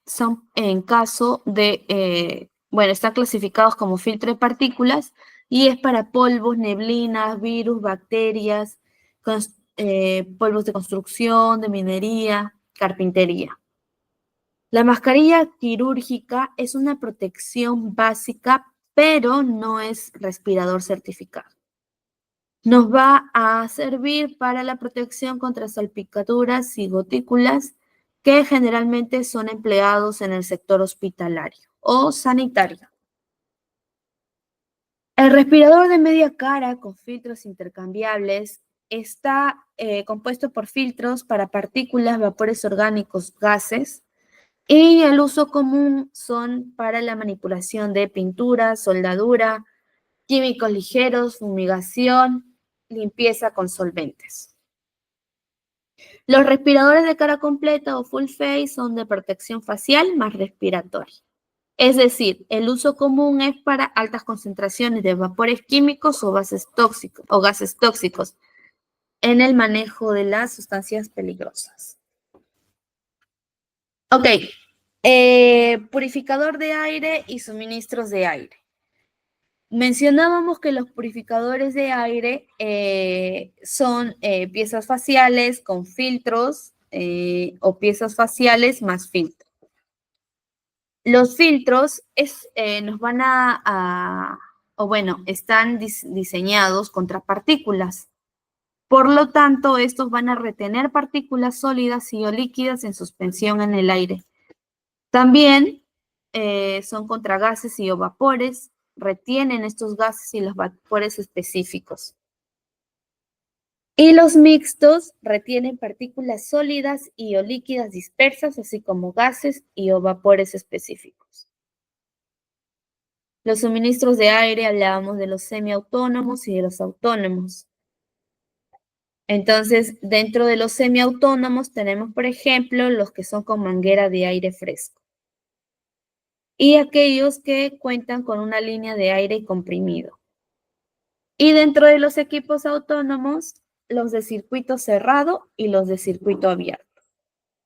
son en caso de, están clasificados como filtro de partículas y es para polvos, neblinas, virus, bacterias, polvos de construcción, de minería, carpintería. La mascarilla quirúrgica es una protección básica, pero no es respirador certificado. Nos va a servir para la protección contra salpicaduras y gotículas que generalmente son empleados en el sector hospitalario o sanitario. El respirador de media cara con filtros intercambiables está compuesto por filtros para partículas, vapores orgánicos, gases, y el uso común son para la manipulación de pintura, soldadura, químicos ligeros, fumigación, limpieza con solventes. Los respiradores de cara completa o full face son de protección facial más respiratoria. Es decir, el uso común es para altas concentraciones de vapores químicos o gases tóxicos en el manejo de las sustancias peligrosas. Ok, purificador de aire y suministros de aire. Mencionábamos que los purificadores de aire son piezas faciales con filtros o piezas faciales más filtros. Los filtros están diseñados contra partículas. Por lo tanto, estos van a retener partículas sólidas y o líquidas en suspensión en el aire. También son contra gases y o vapores, retienen estos gases y los vapores específicos. Y los mixtos retienen partículas sólidas y o líquidas dispersas, así como gases y o vapores específicos. Los suministros de aire, hablábamos de los semiautónomos y de los autónomos. Entonces, dentro de los semiautónomos tenemos, por ejemplo, los que son con manguera de aire fresco y aquellos que cuentan con una línea de aire comprimido. Y dentro de los equipos autónomos, los de circuito cerrado y los de circuito abierto.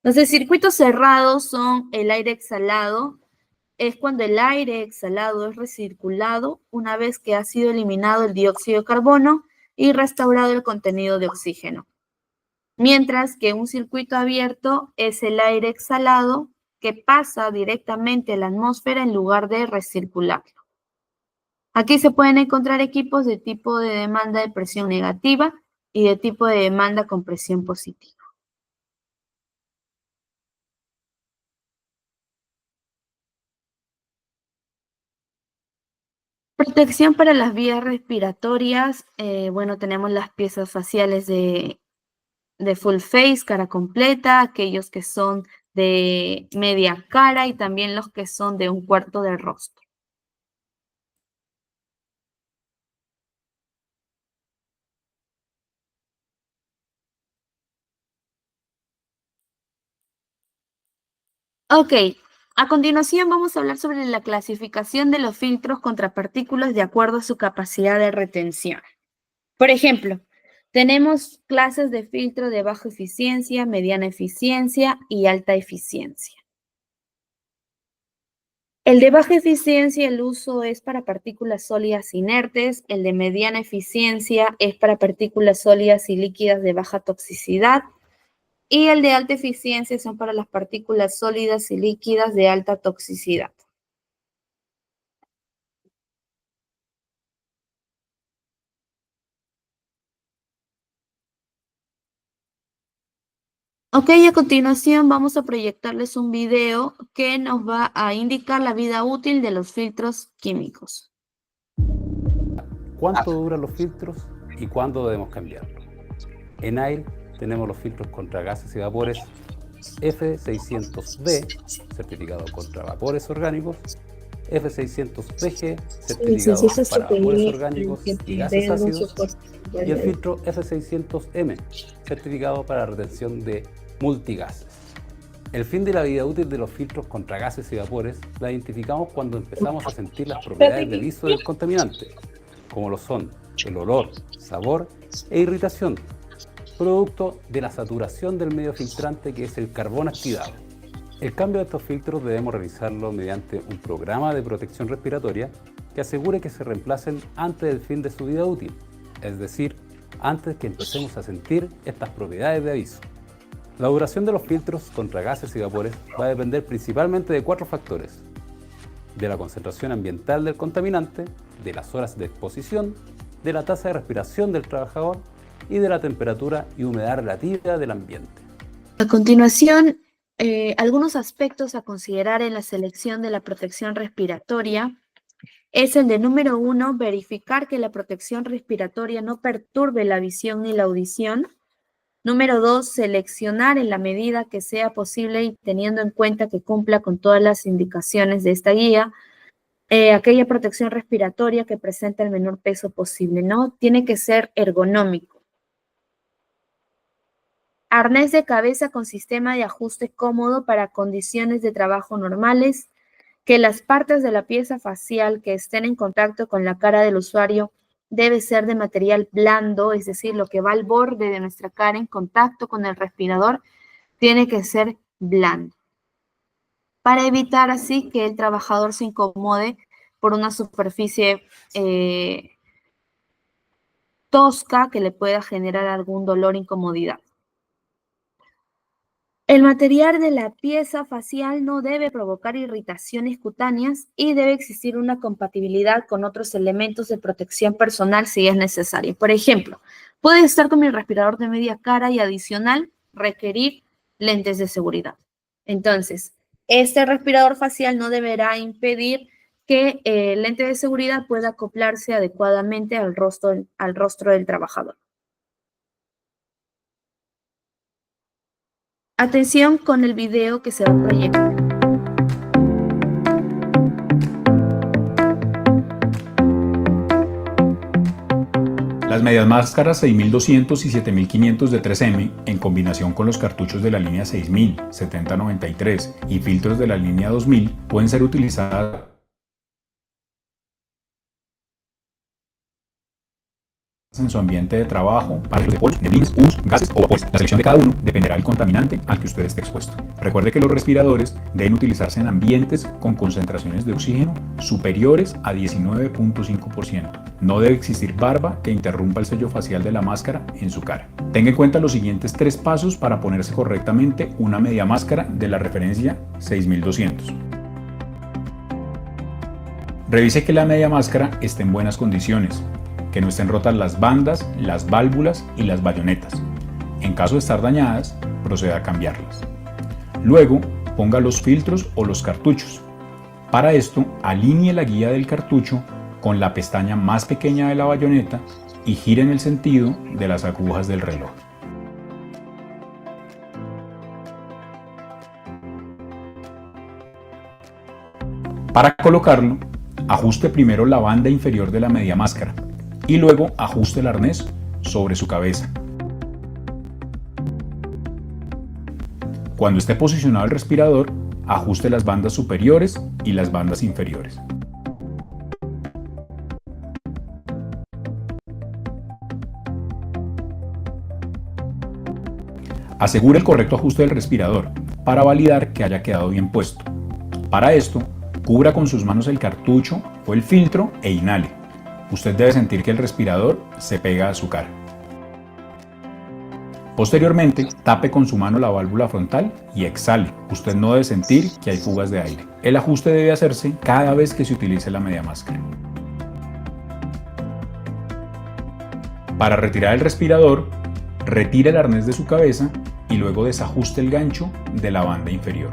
Los de circuito cerrado son el aire exhalado, es cuando el aire exhalado es recirculado una vez que ha sido eliminado el dióxido de carbono y restaurado el contenido de oxígeno. Mientras que un circuito abierto es el aire exhalado que pasa directamente a la atmósfera en lugar de recircularlo. Aquí se pueden encontrar equipos de tipo de demanda de presión negativa y de tipo de demanda con presión positiva. Protección para las vías respiratorias. Tenemos las piezas faciales de full face, cara completa, aquellos que son de media cara y también los que son de un cuarto del rostro. Ok, a continuación vamos a hablar sobre la clasificación de los filtros contra partículas de acuerdo a su capacidad de retención. Por ejemplo, tenemos clases de filtro de baja eficiencia, mediana eficiencia y alta eficiencia. El de baja eficiencia, el uso es para partículas sólidas inertes. El de mediana eficiencia es para partículas sólidas y líquidas de baja toxicidad. Y el de alta eficiencia son para las partículas sólidas y líquidas de alta toxicidad. Ok, a continuación vamos a proyectarles un video que nos va a indicar la vida útil de los filtros químicos. ¿Cuánto duran los filtros y cuándo debemos cambiarlos? En aire tenemos los filtros contra gases y vapores F600B, certificado contra vapores orgánicos, F600BG, certificado para vapores orgánicos y gases ácidos, y el filtro F600M, certificado para retención de multigases. El fin de la vida útil de los filtros contra gases y vapores la identificamos cuando empezamos a sentir las propiedades de aviso del contaminante, como lo son el olor, sabor e irritación, producto de la saturación del medio filtrante que es el carbón activado. El cambio de estos filtros debemos realizarlo mediante un programa de protección respiratoria que asegure que se reemplacen antes del fin de su vida útil, es decir, antes que empecemos a sentir estas propiedades de aviso. La duración de los filtros contra gases y vapores va a depender principalmente de 4 factores: de la concentración ambiental del contaminante, de las horas de exposición, de la tasa de respiración del trabajador y de la temperatura y humedad relativa del ambiente. A continuación, algunos aspectos a considerar en la selección de la protección respiratoria es el de número 1, verificar que la protección respiratoria no perturbe la visión ni la audición. Número 2, seleccionar en la medida que sea posible y teniendo en cuenta que cumpla con todas las indicaciones de esta guía, aquella protección respiratoria que presenta el menor peso posible, ¿no? Tiene que ser ergonómico. Arnés de cabeza con sistema de ajuste cómodo para condiciones de trabajo normales, que las partes de la pieza facial que estén en contacto con la cara del usuario debe ser de material blando, es decir, lo que va al borde de nuestra cara en contacto con el respirador tiene que ser blando, para evitar así que el trabajador se incomode por una superficie tosca que le pueda generar algún dolor o incomodidad. El material de la pieza facial no debe provocar irritaciones cutáneas y debe existir una compatibilidad con otros elementos de protección personal si es necesario. Por ejemplo, puede estar con mi respirador de media cara y adicional requerir lentes de seguridad. Entonces, este respirador facial no deberá impedir que el lente de seguridad pueda acoplarse adecuadamente al rostro del trabajador. Atención con el video que se va a proyectar. Las medias máscaras 6200 y 7500 de 3M, en combinación con los cartuchos de la línea 6000, 7093 y filtros de la línea 2000, pueden ser utilizadas en su ambiente de trabajo, para de polvo, neblinas, humos, gases o vapores. La selección de cada uno dependerá del contaminante al que usted esté expuesto. Recuerde que los respiradores deben utilizarse en ambientes con concentraciones de oxígeno superiores a 19.5%. No debe existir barba que interrumpa el sello facial de la máscara en su cara. Tenga en cuenta los siguientes 3 pasos para ponerse correctamente una media máscara de la referencia 6200. Revise que la media máscara esté en buenas condiciones, que no estén rotas las bandas, las válvulas y las bayonetas. En caso de estar dañadas, proceda a cambiarlas. Luego, ponga los filtros o los cartuchos. Para esto, alinee la guía del cartucho con la pestaña más pequeña de la bayoneta y gire en el sentido de las agujas del reloj. Para colocarlo, ajuste primero la banda inferior de la media máscara y luego ajuste el arnés sobre su cabeza. Cuando esté posicionado el respirador, ajuste las bandas superiores y las bandas inferiores. Asegure el correcto ajuste del respirador para validar que haya quedado bien puesto. Para esto, cubra con sus manos el cartucho o el filtro e inhale. Usted debe sentir que el respirador se pega a su cara. Posteriormente, tape con su mano la válvula frontal y exhale. Usted no debe sentir que hay fugas de aire. El ajuste debe hacerse cada vez que se utilice la media máscara. Para retirar el respirador, retire el arnés de su cabeza y luego desajuste el gancho de la banda inferior.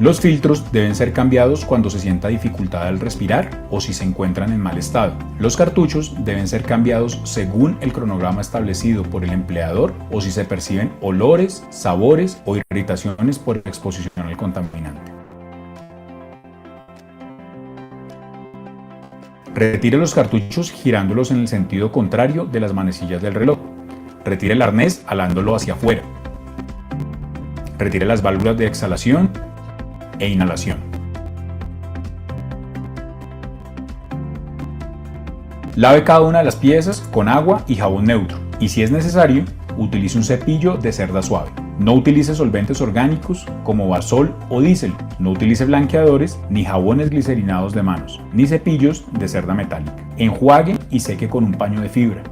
Los filtros deben ser cambiados cuando se sienta dificultad al respirar o si se encuentran en mal estado. Los cartuchos deben ser cambiados según el cronograma establecido por el empleador o si se perciben olores, sabores o irritaciones por exposición al contaminante. Retire los cartuchos girándolos en el sentido contrario de las manecillas del reloj. Retire el arnés alándolo hacia afuera. Retire las válvulas de exhalación e inhalación. Lave cada una de las piezas con agua y jabón neutro y si es necesario, utilice un cepillo de cerda suave. No utilice solventes orgánicos como Barsol o diésel. No utilice blanqueadores ni jabones glicerinados de manos, ni cepillos de cerda metálica. Enjuague y seque con un paño de fibra.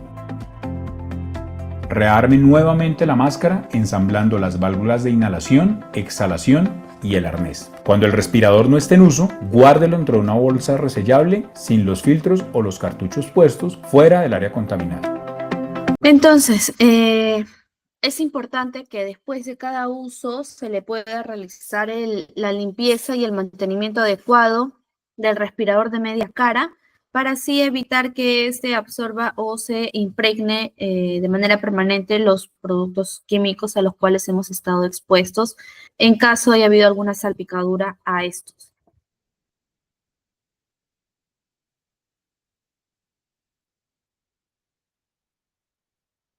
Rearme nuevamente la máscara ensamblando las válvulas de inhalación, exhalación y el arnés. Cuando el respirador no esté en uso, guárdelo dentro de una bolsa resellable sin los filtros o los cartuchos puestos fuera del área contaminada. Entonces, es importante que después de cada uso se le pueda realizar la limpieza y el mantenimiento adecuado del respirador de media cara para así evitar que éste absorba o se impregne de manera permanente los productos químicos a los cuales hemos estado expuestos en caso haya habido alguna salpicadura a estos.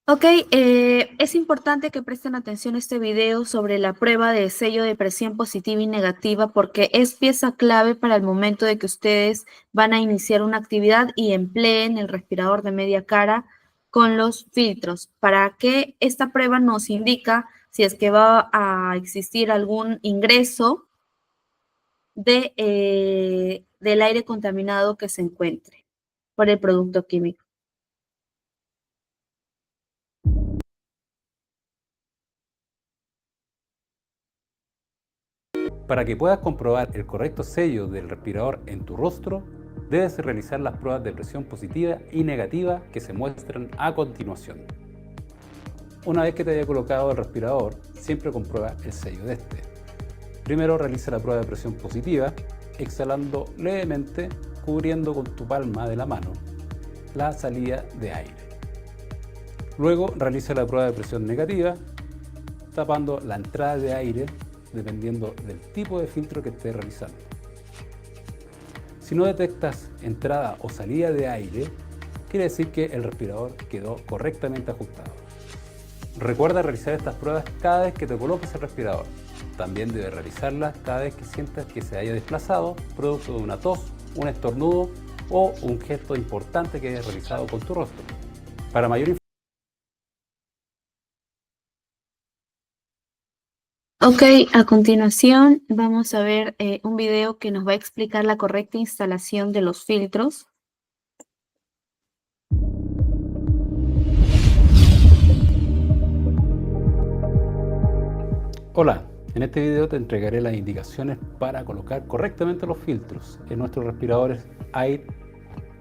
Ok, es importante que presten atención a este video sobre la prueba de sello de presión positiva y negativa porque es pieza clave para el momento de que ustedes van a iniciar una actividad y empleen el respirador de media cara con los filtros, para que esta prueba nos indica si es que va a existir algún ingreso del aire contaminado que se encuentre por el producto químico. Para que puedas comprobar el correcto sello del respirador en tu rostro, debes realizar las pruebas de presión positiva y negativa que se muestran a continuación. Una vez que te haya colocado el respirador, siempre comprueba el sello de este. Primero realiza la prueba de presión positiva, exhalando levemente, cubriendo con tu palma de la mano la salida de aire. Luego realiza la prueba de presión negativa, tapando la entrada de aire dependiendo del tipo de filtro que estés realizando. Si no detectas entrada o salida de aire, quiere decir que el respirador quedó correctamente ajustado. Recuerda realizar estas pruebas cada vez que te coloques el respirador. También debes realizarlas cada vez que sientas que se haya desplazado producto de una tos, un estornudo o un gesto importante que hayas realizado con tu rostro. Para mayor información. Ok, a continuación vamos a ver un video que nos va a explicar la correcta instalación de los filtros. Hola, en este video te entregaré las indicaciones para colocar correctamente los filtros en nuestros respiradores Air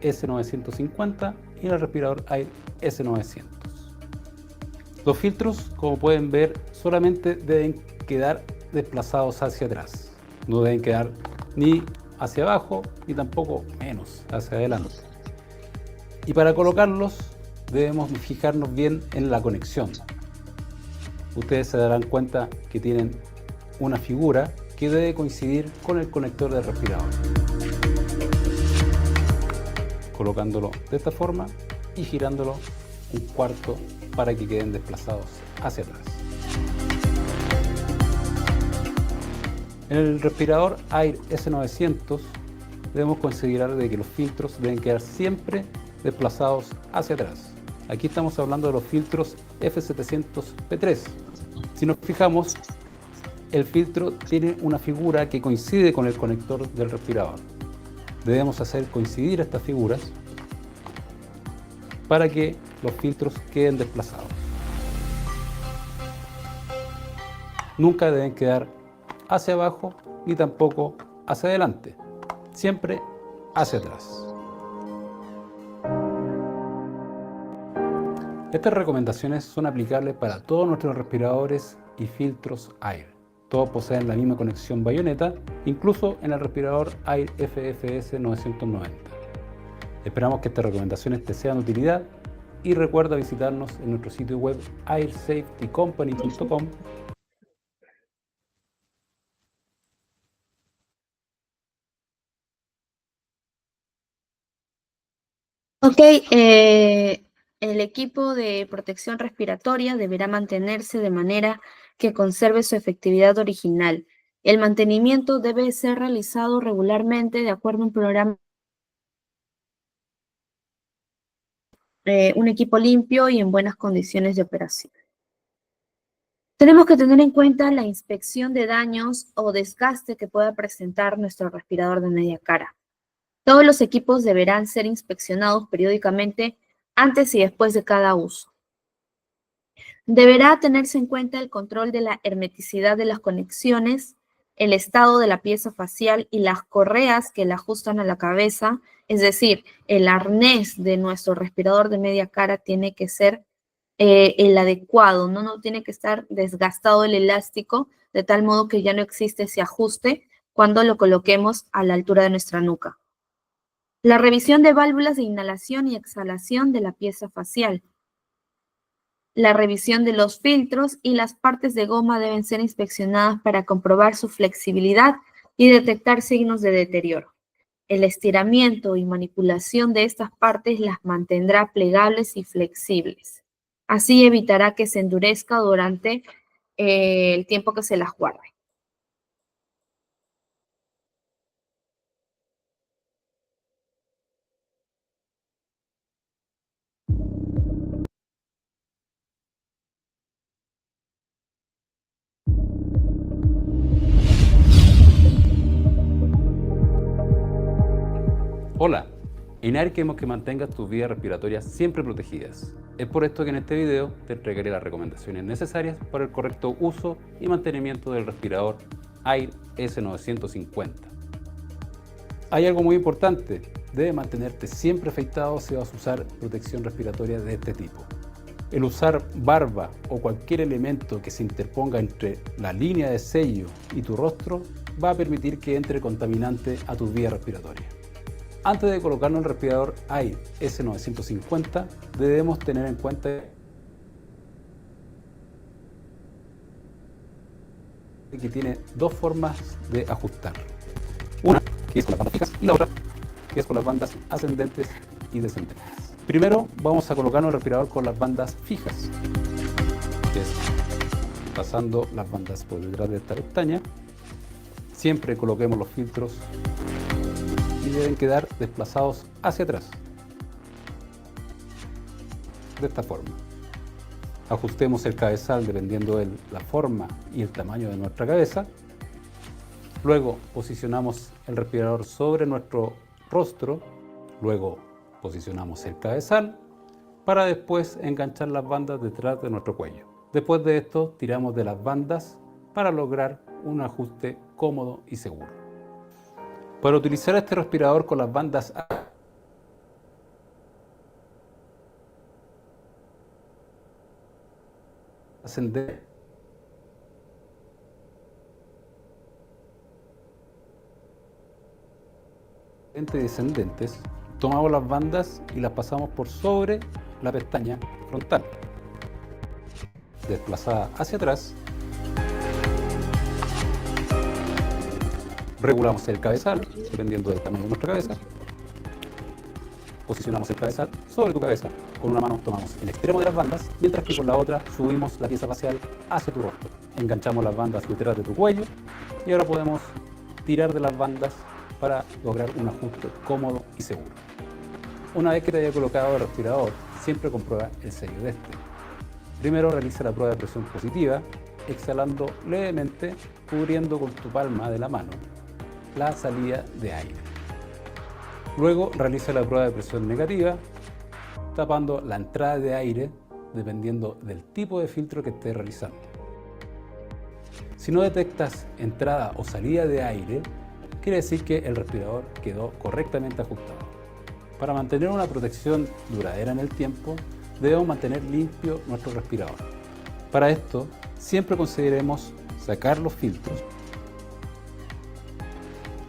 S950 y en el respirador Air S900. Los filtros, como pueden ver, solamente deben quedar desplazados hacia atrás. No deben quedar ni hacia abajo ni tampoco menos hacia adelante. Y para colocarlos debemos fijarnos bien en la conexión. Ustedes se darán cuenta que tienen una figura que debe coincidir con el conector del respirador. Colocándolo de esta forma y girándolo un cuarto para que queden desplazados hacia atrás. En el respirador Air S900 debemos considerar de que los filtros deben quedar siempre desplazados hacia atrás. Aquí estamos hablando de los filtros F700P3. Si nos fijamos, el filtro tiene una figura que coincide con el conector del respirador. Debemos hacer coincidir estas figuras para que los filtros queden desplazados. Nunca deben quedar hacia abajo ni tampoco hacia adelante, siempre hacia atrás. Estas recomendaciones son aplicables para todos nuestros respiradores y filtros Air. Todos poseen la misma conexión bayoneta, incluso en el respirador Air FFS 990. Esperamos que estas recomendaciones te sean de utilidad y recuerda visitarnos en nuestro sitio web airsafetycompany.com. Ok, el equipo de protección respiratoria deberá mantenerse de manera que conserve su efectividad original. El mantenimiento debe ser realizado regularmente de acuerdo a un programa, un equipo limpio y en buenas condiciones de operación. Tenemos que tener en cuenta la inspección de daños o desgaste que pueda presentar nuestro respirador de media cara. Todos los equipos deberán ser inspeccionados periódicamente antes y después de cada uso. Deberá tenerse en cuenta el control de la hermeticidad de las conexiones, el estado de la pieza facial y las correas que la ajustan a la cabeza, es decir, el arnés de nuestro respirador de media cara tiene que ser el adecuado, no tiene que estar desgastado el elástico de tal modo que ya no existe ese ajuste cuando lo coloquemos a la altura de nuestra nuca. La revisión de válvulas de inhalación y exhalación de la pieza facial. La revisión de los filtros y las partes de goma deben ser inspeccionadas para comprobar su flexibilidad y detectar signos de deterioro. El estiramiento y manipulación de estas partes las mantendrá plegables y flexibles. Así evitará que se endurezca durante el tiempo que se las guarde. Hola, en AIR queremos que mantengas tus vías respiratorias siempre protegidas. Es por esto que en este video te entregaré las recomendaciones necesarias para el correcto uso y mantenimiento del respirador Air S950. Hay algo muy importante, debes mantenerte siempre afeitado si vas a usar protección respiratoria de este tipo. El usar barba o cualquier elemento que se interponga entre la línea de sello y tu rostro va a permitir que entre contaminante a tus vías respiratorias. Antes de colocarnos el respirador Air S950, debemos tener en cuenta que tiene dos formas de ajustar. Una, que es con las bandas fijas, y la otra, que es con las bandas ascendentes y descendentes. Primero, vamos a colocarnos el respirador con las bandas fijas, que es pasando las bandas por detrás de esta pestaña. Siempre coloquemos los filtros y deben quedar desplazados hacia atrás, de esta forma. Ajustemos el cabezal dependiendo de la forma y el tamaño de nuestra cabeza. Luego posicionamos el respirador sobre nuestro rostro, luego posicionamos el cabezal para después enganchar las bandas detrás de nuestro cuello. Después de esto tiramos de las bandas para lograr un ajuste cómodo y seguro. Para utilizar este respirador con las bandas ascendentes y descendentes, tomamos las bandas y las pasamos por sobre la pestaña frontal, desplazada hacia atrás. Regulamos el cabezal, dependiendo del tamaño de nuestra cabeza. Posicionamos el cabezal sobre tu cabeza. Con una mano tomamos el extremo de las bandas, mientras que con la otra subimos la pieza facial hacia tu rostro. Enganchamos las bandas detrás de tu cuello y ahora podemos tirar de las bandas para lograr un ajuste cómodo y seguro. Una vez que te haya colocado el respirador, siempre comprueba el sello de este. Primero realiza la prueba de presión positiva, exhalando levemente, cubriendo con tu palma de la mano la salida de aire. Luego realiza la prueba de presión negativa, tapando la entrada de aire dependiendo del tipo de filtro que estés realizando. Si no detectas entrada o salida de aire, quiere decir que el respirador quedó correctamente ajustado. Para mantener una protección duradera en el tiempo, debemos mantener limpio nuestro respirador. Para esto, siempre consideremos sacar los filtros.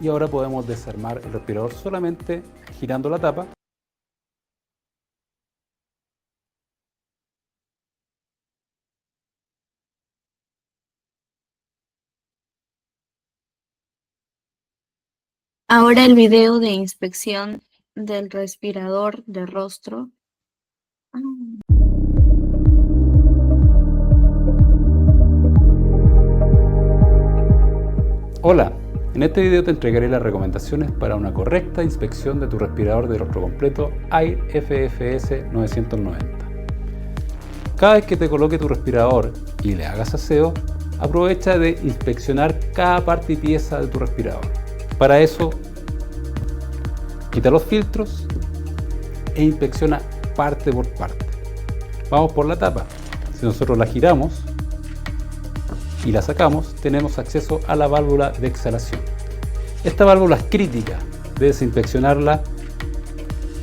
Y ahora podemos desarmar el respirador solamente girando la tapa. Ahora el video de inspección del respirador de rostro. Hola, en este video te entregaré las recomendaciones para una correcta inspección de tu respirador de rostro completo Air FFS 990. Cada vez que te coloque tu respirador y le hagas aseo, aprovecha de inspeccionar cada parte y pieza de tu respirador. Para eso, quita los filtros e inspecciona parte por parte. Vamos por la tapa. Si nosotros la giramos y la sacamos, tenemos acceso a la válvula de exhalación. Esta válvula es crítica, debes inspeccionarla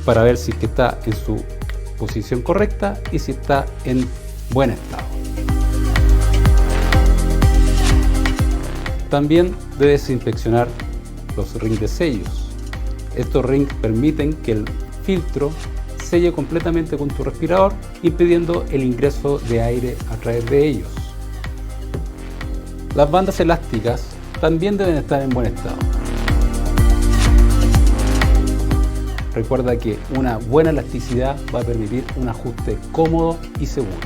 para ver si es que está en su posición correcta y si está en buen estado. También debes inspeccionar los rings de sellos. Estos rings permiten que el filtro selle completamente con tu respirador, impidiendo el ingreso de aire a través de ellos. Las bandas elásticas también deben estar en buen estado. Recuerda que una buena elasticidad va a permitir un ajuste cómodo y seguro.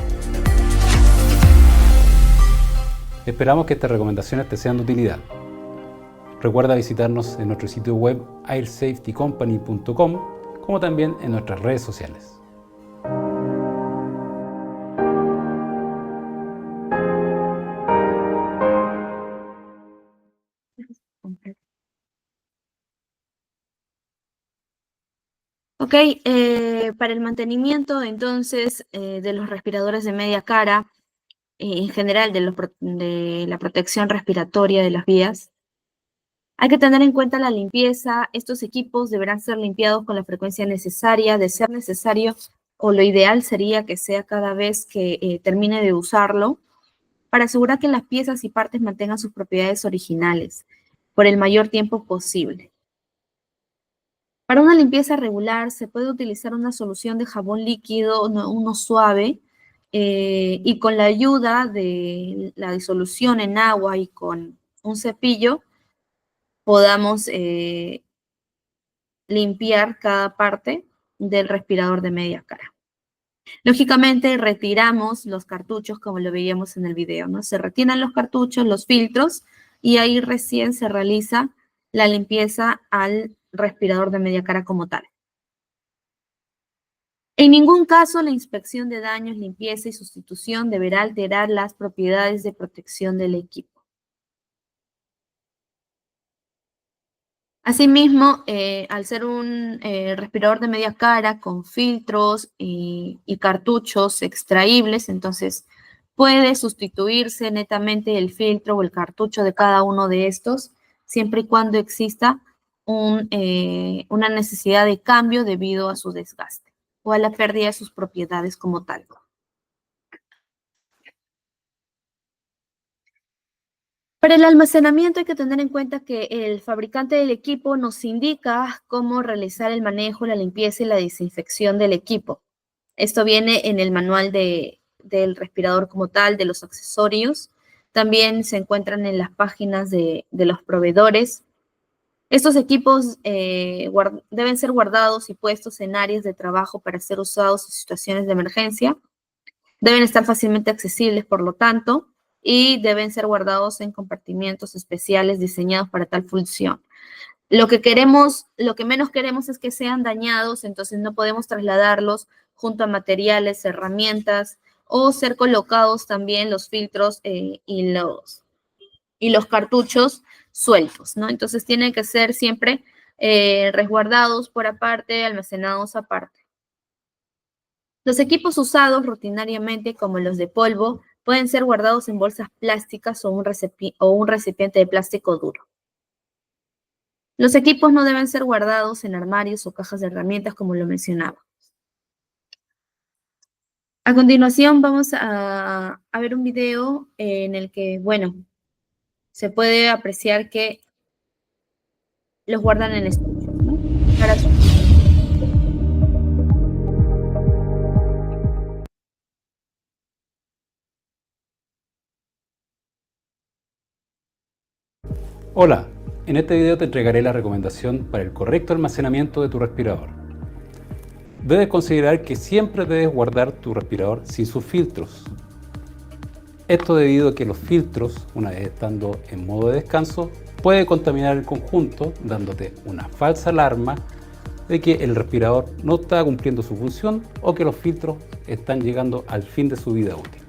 Esperamos que estas recomendaciones te sean de utilidad. Recuerda visitarnos en nuestro sitio web airsafetycompany.com, como también en nuestras redes sociales. Ok, para el mantenimiento entonces de los respiradores de media cara, en general de la protección respiratoria de las vías, hay que tener en cuenta la limpieza. Estos equipos deberán ser limpiados con la frecuencia necesaria. De ser necesario, o lo ideal sería que sea cada vez que termine de usarlo, para asegurar que las piezas y partes mantengan sus propiedades originales por el mayor tiempo posible. Para una limpieza regular se puede utilizar una solución de jabón líquido, uno suave, y con la ayuda de la disolución en agua y con un cepillo podamos limpiar cada parte del respirador de media cara. Lógicamente retiramos los cartuchos como lo veíamos en el video, ¿no? Se retiran los cartuchos, los filtros, y ahí recién se realiza la limpieza al respirador de media cara como tal. En ningún caso la inspección de daños, limpieza y sustitución deberá alterar las propiedades de protección del equipo. Asimismo, al ser un respirador de media cara con filtros y cartuchos extraíbles, entonces puede sustituirse netamente el filtro o el cartucho de cada uno de estos, siempre y cuando exista una necesidad de cambio debido a su desgaste o a la pérdida de sus propiedades como tal. Para el almacenamiento hay que tener en cuenta que el fabricante del equipo nos indica cómo realizar el manejo, la limpieza y la desinfección del equipo. Esto viene en el manual del respirador como tal, de los accesorios. También se encuentran en las páginas de los proveedores. Estos equipos deben ser guardados y puestos en áreas de trabajo para ser usados en situaciones de emergencia. Deben estar fácilmente accesibles, por lo tanto, y deben ser guardados en compartimientos especiales diseñados para tal función. Lo que menos queremos es que sean dañados, entonces no podemos trasladarlos junto a materiales, herramientas, o ser colocados también los filtros y los cartuchos sueltos, ¿no? Entonces tienen que ser siempre resguardados por aparte, almacenados aparte. Los equipos usados rutinariamente, como los de polvo, pueden ser guardados en bolsas plásticas o un recipiente de plástico duro. Los equipos no deben ser guardados en armarios o cajas de herramientas, como lo mencionaba. A continuación vamos a ver un video en el que, bueno, se puede apreciar que los guardan en estuche, ¿no? Para su... Hola, en este video te entregaré la recomendación para el correcto almacenamiento de tu respirador. Debes considerar que siempre debes guardar tu respirador sin sus filtros. Esto debido a que los filtros, una vez estando en modo de descanso, puede contaminar el conjunto, dándote una falsa alarma de que el respirador no está cumpliendo su función o que los filtros están llegando al fin de su vida útil.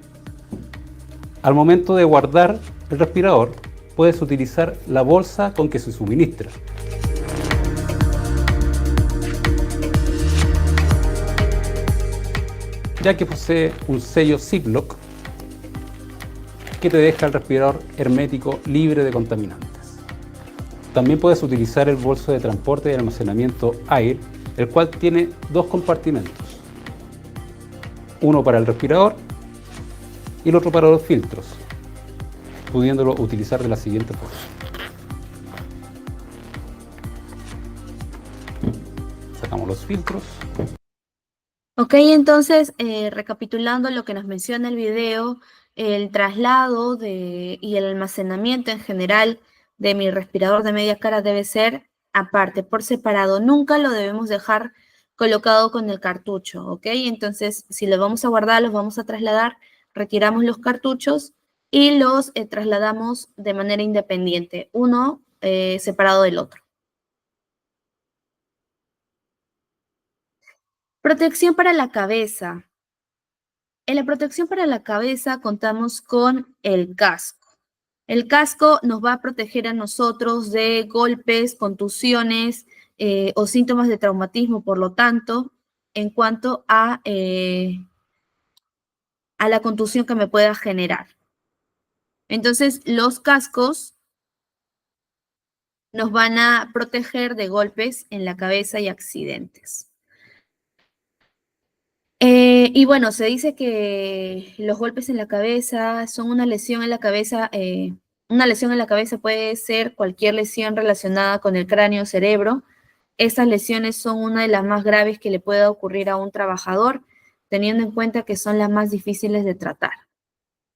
Al momento de guardar el respirador, puedes utilizar la bolsa con que se suministra. Ya que posee un sello Ziploc que te deja el respirador hermético libre de contaminantes. También puedes utilizar el bolso de transporte y almacenamiento Air, el cual tiene dos compartimentos, uno para el respirador y el otro para los filtros, pudiéndolo utilizar de la siguiente forma. Sacamos los filtros. Ok, entonces, recapitulando lo que nos menciona el video, el traslado y el almacenamiento en general de mi respirador de media cara debe ser aparte, por separado. Nunca lo debemos dejar colocado con el cartucho, ¿ok? Entonces, si lo vamos a guardar, los vamos a trasladar, retiramos los cartuchos y los trasladamos de manera independiente, uno separado del otro. Protección para la cabeza. En la protección para la cabeza contamos con el casco. El casco nos va a proteger a nosotros de golpes, contusiones o síntomas de traumatismo, por lo tanto, en cuanto a la contusión que me pueda generar. Entonces, los cascos nos van a proteger de golpes en la cabeza y accidentes. Y bueno, se dice que los golpes en la cabeza son una lesión en la cabeza. Una lesión en la cabeza puede ser cualquier lesión relacionada con el cráneo o cerebro. Estas lesiones son una de las más graves que le pueda ocurrir a un trabajador, teniendo en cuenta que son las más difíciles de tratar.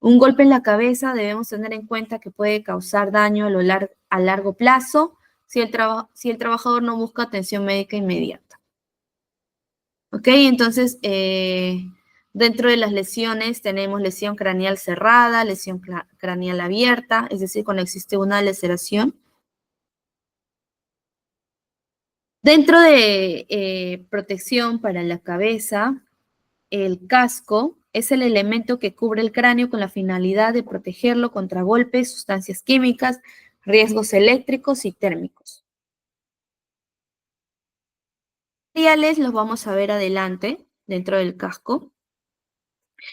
Un golpe en la cabeza debemos tener en cuenta que puede causar daño a largo plazo si el trabajador no busca atención médica inmediata. Ok, entonces, dentro de las lesiones tenemos lesión craneal cerrada, lesión craneal abierta, es decir, cuando existe una laceración. Dentro de protección para la cabeza, el casco es el elemento que cubre el cráneo con la finalidad de protegerlo contra golpes, sustancias químicas, riesgos eléctricos y térmicos. Materiales los vamos a ver adelante dentro del casco.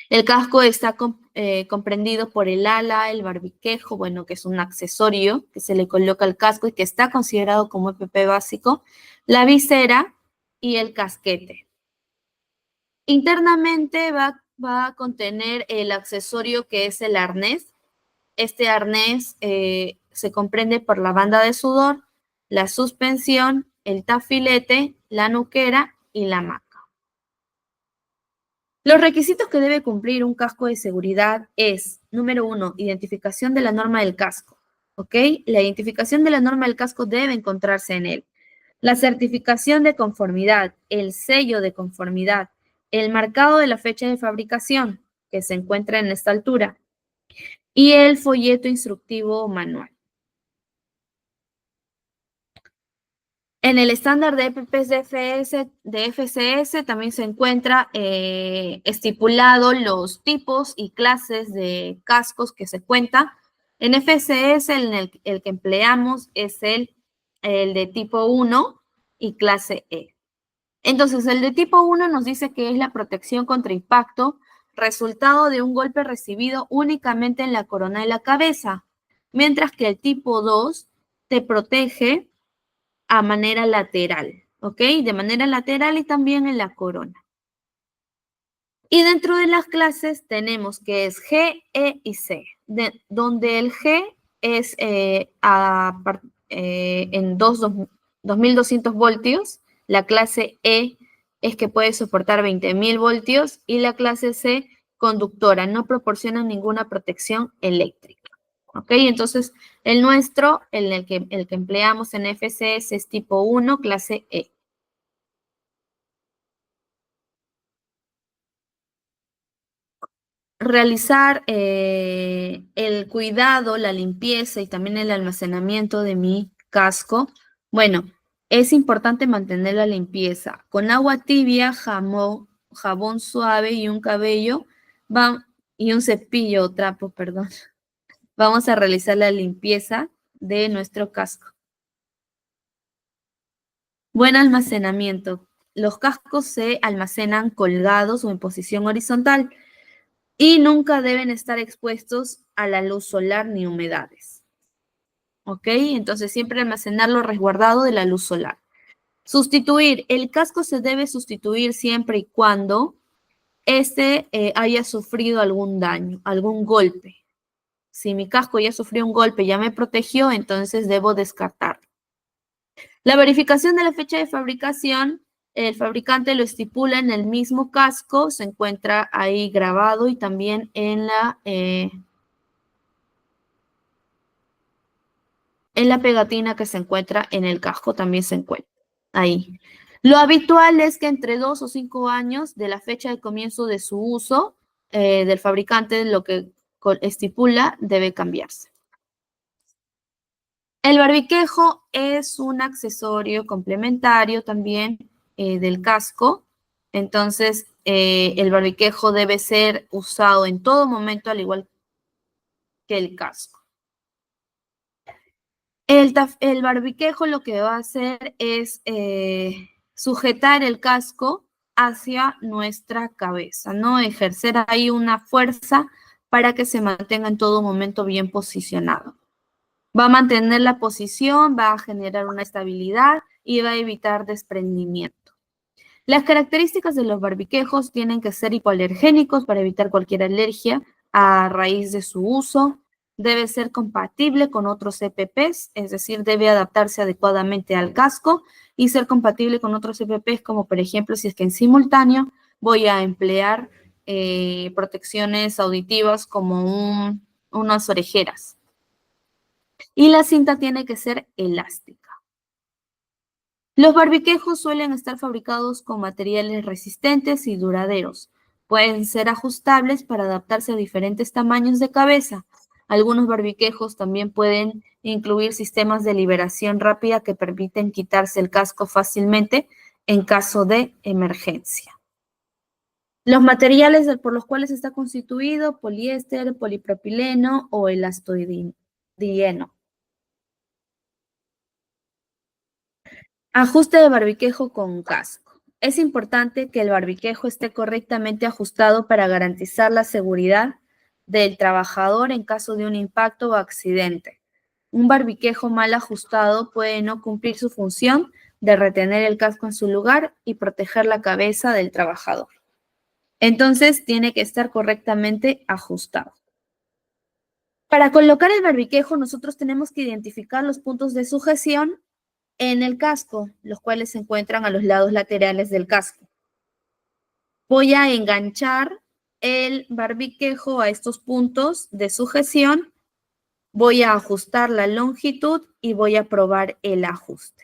El casco está comprendido por el ala, el barbiquejo, bueno, que es un accesorio que se le coloca al casco y que está considerado como EPP básico, la visera y el casquete. Internamente va a contener el accesorio que es el arnés. Este arnés se comprende por la banda de sudor, la suspensión, el tafilete, la nuquera y la maca. Los requisitos que debe cumplir un casco de seguridad es, número 1, identificación de la norma del casco, ¿ok? La identificación de la norma del casco debe encontrarse en él. La certificación de conformidad, el sello de conformidad, el marcado de la fecha de fabricación, que se encuentra en esta altura, y el folleto instructivo manual. En el estándar de EPPs de FCS también se encuentra estipulado los tipos y clases de cascos que se cuenta. En FCS el que empleamos es el de tipo 1 y clase E. Entonces, el de tipo 1 nos dice que es la protección contra impacto, resultado de un golpe recibido únicamente en la corona de la cabeza, mientras que el tipo 2 te protege a manera lateral, ¿ok? De manera lateral y también en la corona. Y dentro de las clases tenemos que es G, E y C, donde el G es en 2200 voltios, la clase E es que puede soportar 20.000 voltios y la clase C conductora, no proporciona ninguna protección eléctrica. ¿Ok? Entonces, el nuestro, el que empleamos en FCS es tipo 1, clase E. Realizar el cuidado, la limpieza y también el almacenamiento de mi casco. Bueno, es importante mantener la limpieza. Con agua tibia, jabón suave y un cabello y un cepillo o trapo, perdón. Vamos a realizar la limpieza de nuestro casco. Buen almacenamiento. Los cascos se almacenan colgados o en posición horizontal y nunca deben estar expuestos a la luz solar ni humedades. ¿Ok? Entonces siempre almacenarlo resguardado de la luz solar. Sustituir. El casco se debe sustituir siempre y cuando haya sufrido algún daño, algún golpe. Si mi casco ya sufrió un golpe, ya me protegió, entonces debo descartarlo. La verificación de la fecha de fabricación, el fabricante lo estipula en el mismo casco, se encuentra ahí grabado y también en la pegatina que se encuentra en el casco, también se encuentra ahí. Lo habitual es que entre 2 o 5 años de la fecha de comienzo de su uso del fabricante, lo que estipula debe cambiarse. El barbiquejo es un accesorio complementario también del casco. Entonces, el barbiquejo debe ser usado en todo momento, al igual que el casco. El barbiquejo lo que va a hacer es sujetar el casco hacia nuestra cabeza, ¿no? Ejercer ahí una fuerza para que se mantenga en todo momento bien posicionado. Va a mantener la posición, va a generar una estabilidad y va a evitar desprendimiento. Las características de los barbiquejos tienen que ser hipoalergénicos para evitar cualquier alergia a raíz de su uso. Debe ser compatible con otros EPPs, es decir, debe adaptarse adecuadamente al casco y ser compatible con otros EPPs, como por ejemplo, si es que en simultáneo voy a emplear protecciones auditivas como unas orejeras. Y la cinta tiene que ser elástica. Los barbiquejos suelen estar fabricados con materiales resistentes y duraderos. Pueden ser ajustables para adaptarse a diferentes tamaños de cabeza. Algunos barbiquejos también pueden incluir sistemas de liberación rápida que permiten quitarse el casco fácilmente en caso de emergencia. Los materiales por los cuales está constituido: poliéster, polipropileno o elastoidino. Ajuste de barbiquejo con casco. Es importante que el barbiquejo esté correctamente ajustado para garantizar la seguridad del trabajador en caso de un impacto o accidente. Un barbiquejo mal ajustado puede no cumplir su función de retener el casco en su lugar y proteger la cabeza del trabajador. Entonces, tiene que estar correctamente ajustado. Para colocar el barbiquejo, nosotros tenemos que identificar los puntos de sujeción en el casco, los cuales se encuentran a los lados laterales del casco. Voy a enganchar el barbiquejo a estos puntos de sujeción, voy a ajustar la longitud y voy a probar el ajuste.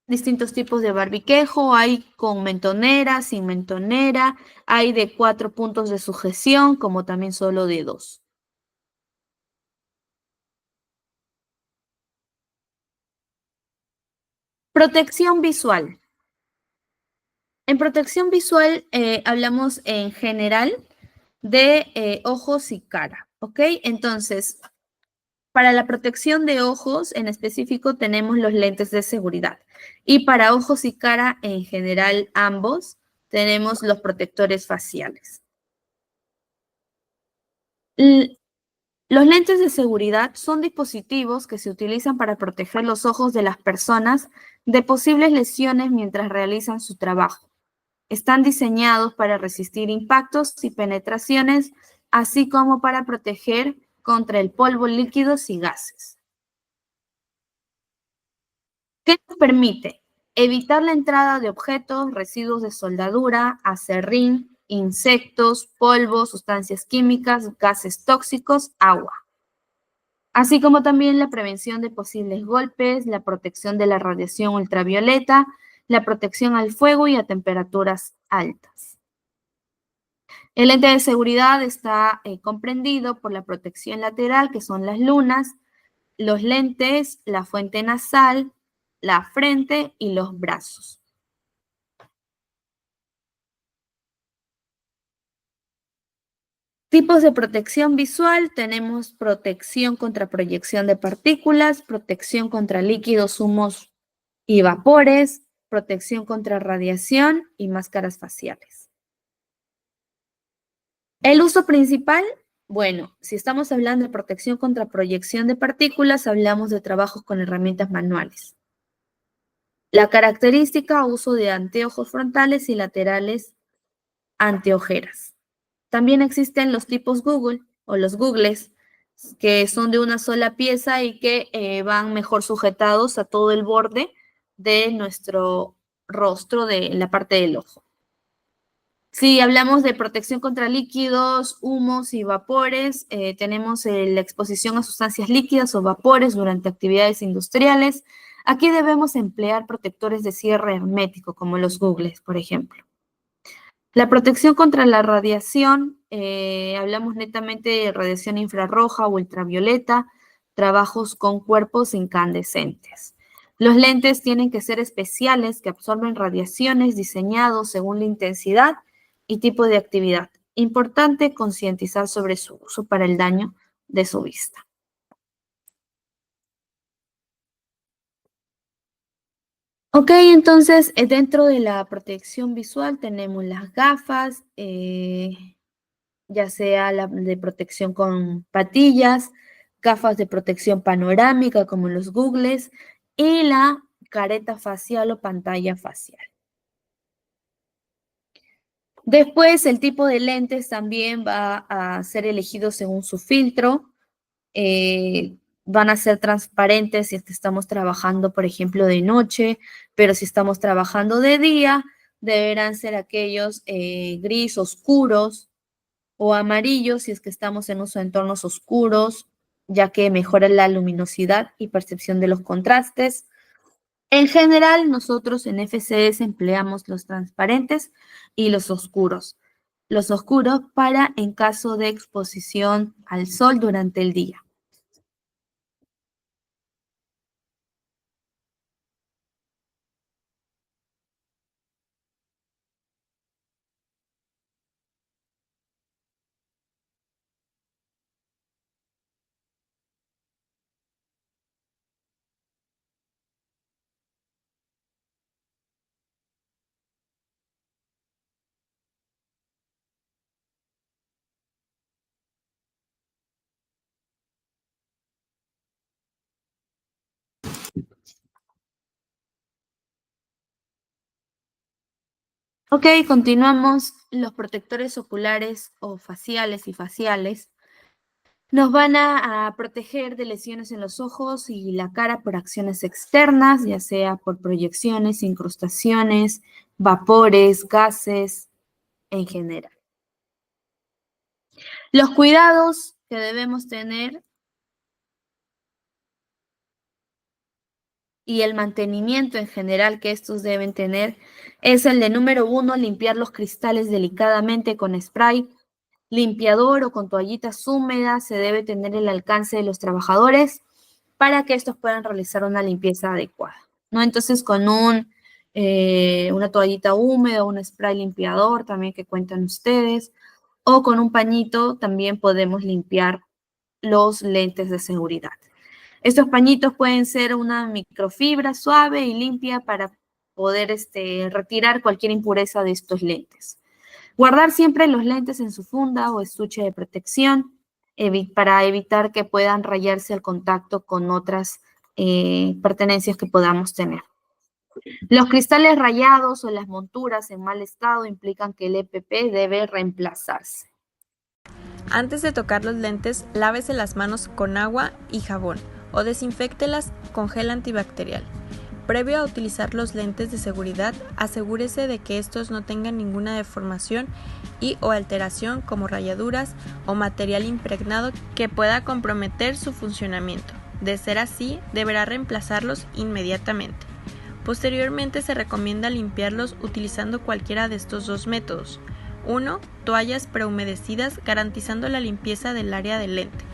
Distintos tipos de barbiquejo, hay con mentonera, sin mentonera, hay de 4 puntos de sujeción, como también solo de 2. Protección visual. En protección visual hablamos en general de ojos y cara, ¿ok? Entonces, para la protección de ojos en específico tenemos los lentes de seguridad. Y para ojos y cara en general ambos tenemos los protectores faciales. Los lentes de seguridad son dispositivos que se utilizan para proteger los ojos de las personas de posibles lesiones mientras realizan su trabajo. Están diseñados para resistir impactos y penetraciones, así como para proteger contra el polvo, líquidos y gases. ¿Qué nos permite? Evitar la entrada de objetos, residuos de soldadura, aserrín, insectos, polvo, sustancias químicas, gases tóxicos, agua. Así como también la prevención de posibles golpes, la protección de la radiación ultravioleta, la protección al fuego y a temperaturas altas. El lente de seguridad está comprendido por la protección lateral, que son las lunas, los lentes, la fuente nasal, la frente y los brazos. Tipos de protección visual, tenemos protección contra proyección de partículas, protección contra líquidos, humos y vapores, protección contra radiación y máscaras faciales. El uso principal, bueno, si estamos hablando de protección contra proyección de partículas, hablamos de trabajos con herramientas manuales. La característica, uso de anteojos frontales y laterales anteojeras. También existen los tipos Google o los Googles, que son de una sola pieza y que van mejor sujetados a todo el borde de nuestro rostro, de la parte del ojo. Si hablamos de protección contra líquidos, humos y vapores, tenemos la exposición a sustancias líquidas o vapores durante actividades industriales. Aquí debemos emplear protectores de cierre hermético, como los Googles, por ejemplo. La protección contra la radiación, hablamos netamente de radiación infrarroja o ultravioleta, trabajos con cuerpos incandescentes. Los lentes tienen que ser especiales que absorben radiaciones, diseñados según la intensidad y tipo de actividad. Importante concientizar sobre su uso para el daño de su vista. Ok, entonces dentro de la protección visual tenemos las gafas, ya sea la de protección con patillas, gafas de protección panorámica como los Googles y la careta facial o pantalla facial. Después, el tipo de lentes también va a ser elegido según su filtro. Van a ser transparentes si es que estamos trabajando, por ejemplo, de noche, pero si estamos trabajando de día, deberán ser aquellos gris oscuros o amarillos si es que estamos en uso de entornos oscuros, ya que mejora la luminosidad y percepción de los contrastes. En general, nosotros en FCS empleamos los transparentes y los oscuros. Los oscuros para en caso de exposición al sol durante el día. Ok, continuamos. Los protectores oculares o faciales y faciales nos van a proteger de lesiones en los ojos y la cara por acciones externas, ya sea por proyecciones, incrustaciones, vapores, gases en general. Los cuidados que debemos tener y el mantenimiento en general que estos deben tener es el de número 1, limpiar los cristales delicadamente con spray, limpiador o con toallitas húmedas. Se debe tener el alcance de los trabajadores para que estos puedan realizar una limpieza adecuada, ¿no? Entonces, con una toallita húmeda o un spray limpiador también que cuentan ustedes, o con un pañito también podemos limpiar los lentes de seguridad. Estos pañitos pueden ser una microfibra suave y limpia para poder retirar cualquier impureza de estos lentes. Guardar siempre los lentes en su funda o estuche de protección para evitar que puedan rayarse al contacto con otras pertenencias que podamos tener. Los cristales rayados o las monturas en mal estado implican que el EPP debe reemplazarse. Antes de tocar los lentes, lávese las manos con agua y jabón o desinféctelas con gel antibacterial. Previo a utilizar los lentes de seguridad, asegúrese de que estos no tengan ninguna deformación y o alteración como rayaduras o material impregnado que pueda comprometer su funcionamiento. De ser así, deberá reemplazarlos inmediatamente. Posteriormente se recomienda limpiarlos utilizando cualquiera de estos dos métodos. 1. Toallas prehumedecidas garantizando la limpieza del área del lente.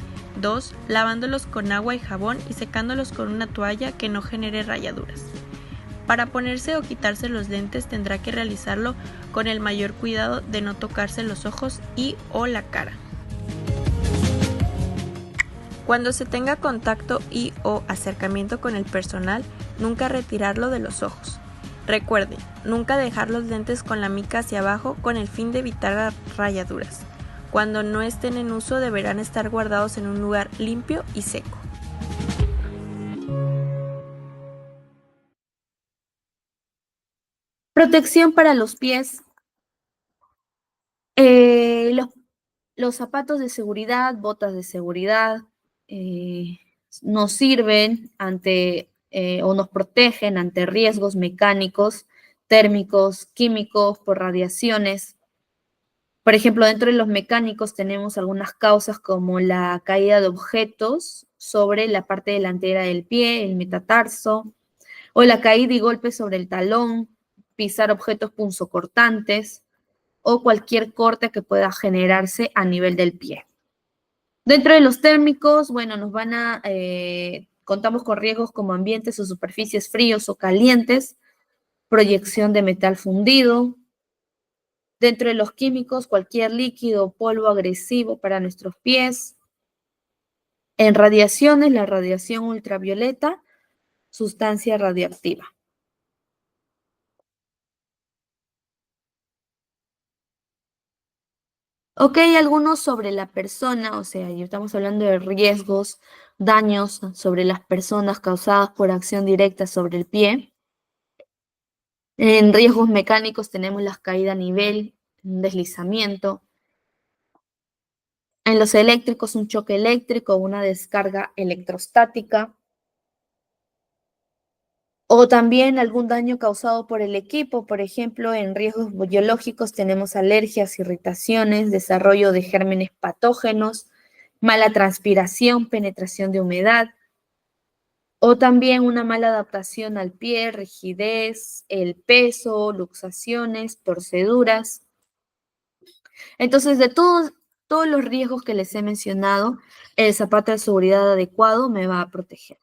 2. Lavándolos con agua y jabón y secándolos con una toalla que no genere rayaduras. Para ponerse o quitarse los lentes tendrá que realizarlo con el mayor cuidado de no tocarse los ojos y o la cara. Cuando se tenga contacto y o acercamiento con el personal, nunca retirarlo de los ojos. Recuerde, nunca dejar los lentes con la mica hacia abajo con el fin de evitar rayaduras. Cuando no estén en uso deberán estar guardados en un lugar limpio y seco. Protección para los pies. Los zapatos de seguridad, botas de seguridad, nos sirven ante o nos protegen ante riesgos mecánicos, térmicos, químicos, por radiaciones. Por ejemplo, dentro de los mecánicos tenemos algunas causas como la caída de objetos sobre la parte delantera del pie, el metatarso, o la caída y golpe sobre el talón, pisar objetos punzocortantes, o cualquier corte que pueda generarse a nivel del pie. Dentro de los térmicos, bueno, contamos con riesgos como ambientes o superficies fríos o calientes, proyección de metal fundido. Dentro de los químicos, cualquier líquido o polvo agresivo para nuestros pies. En radiaciones, la radiación ultravioleta, sustancia radioactiva. Ok, algunos sobre la persona, o sea, ya estamos hablando de riesgos, daños sobre las personas causados por acción directa sobre el pie. En riesgos mecánicos tenemos la caída a nivel, un deslizamiento. En los eléctricos, un choque eléctrico, una descarga electrostática. O también algún daño causado por el equipo, por ejemplo, en riesgos biológicos tenemos alergias, irritaciones, desarrollo de gérmenes patógenos, mala transpiración, penetración de humedad, o también una mala adaptación al pie, rigidez, el peso, luxaciones, torceduras. Entonces, de todos los riesgos que les he mencionado, el zapato de seguridad adecuado me va a proteger.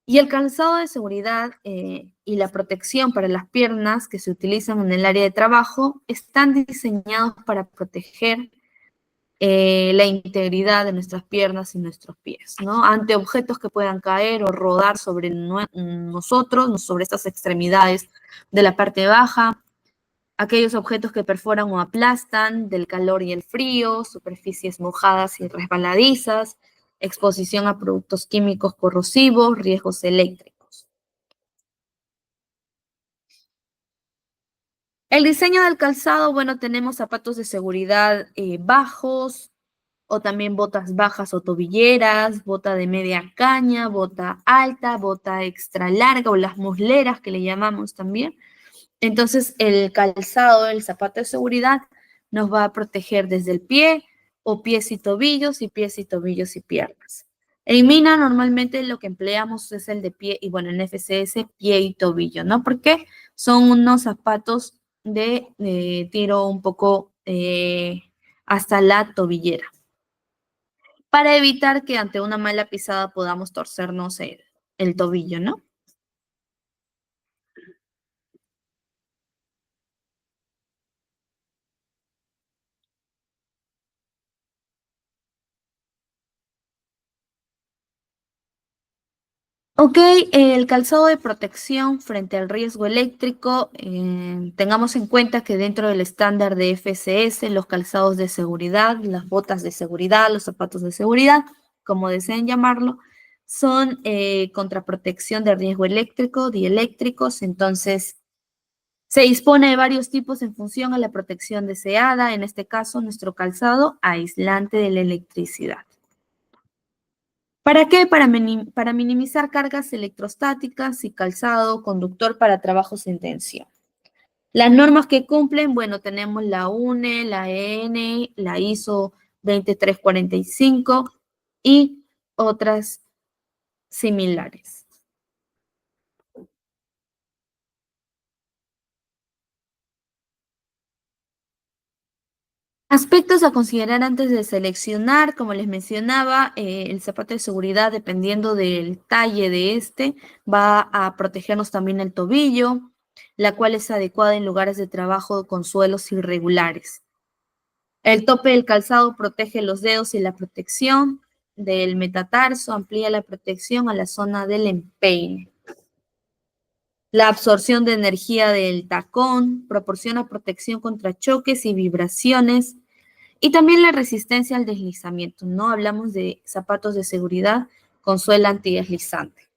Y el calzado de seguridad y la protección para las piernas que se utilizan en el área de trabajo están diseñados para proteger la integridad de nuestras piernas y nuestros pies, ¿no? Ante objetos que puedan caer o rodar sobre nosotros, sobre estas extremidades de la parte baja, aquellos objetos que perforan o aplastan del calor y el frío, superficies mojadas y resbaladizas, exposición a productos químicos corrosivos, riesgos eléctricos. El diseño del calzado, bueno, tenemos zapatos de seguridad bajos, o también botas bajas o tobilleras, bota de media caña, bota alta, bota extra larga o las musleras que le llamamos también. Entonces, el calzado, el zapato de seguridad, nos va a proteger desde el pie o pies y tobillos y pies y tobillos y piernas. En Mina normalmente lo que empleamos es el de pie, y bueno, en FCS, pie y tobillo, ¿no? Porque son unos zapatos de tiro un poco hasta la tobillera, para evitar que ante una mala pisada podamos torcernos el tobillo, ¿no? Ok, el calzado de protección frente al riesgo eléctrico, tengamos en cuenta que dentro del estándar de FCS, los calzados de seguridad, las botas de seguridad, los zapatos de seguridad, como deseen llamarlo, son contra protección de riesgo eléctrico, dieléctricos, entonces se dispone de varios tipos en función a la protección deseada, en este caso nuestro calzado aislante de la electricidad. ¿Para qué? Para minimizar cargas electrostáticas y calzado conductor para trabajos en tensión. Las normas que cumplen, bueno, tenemos la UNE, la EN, la ISO 20345 y otras similares. Aspectos a considerar antes de seleccionar, como les mencionaba, el zapato de seguridad, dependiendo del talle de este, va a protegernos también el tobillo, la cual es adecuada en lugares de trabajo con suelos irregulares. El tope del calzado protege los dedos y la protección del metatarso amplía la protección a la zona del empeine. La absorción de energía del tacón proporciona protección contra choques y vibraciones. Y también la resistencia al deslizamiento, ¿no? Hablamos de zapatos de seguridad con suela antideslizante.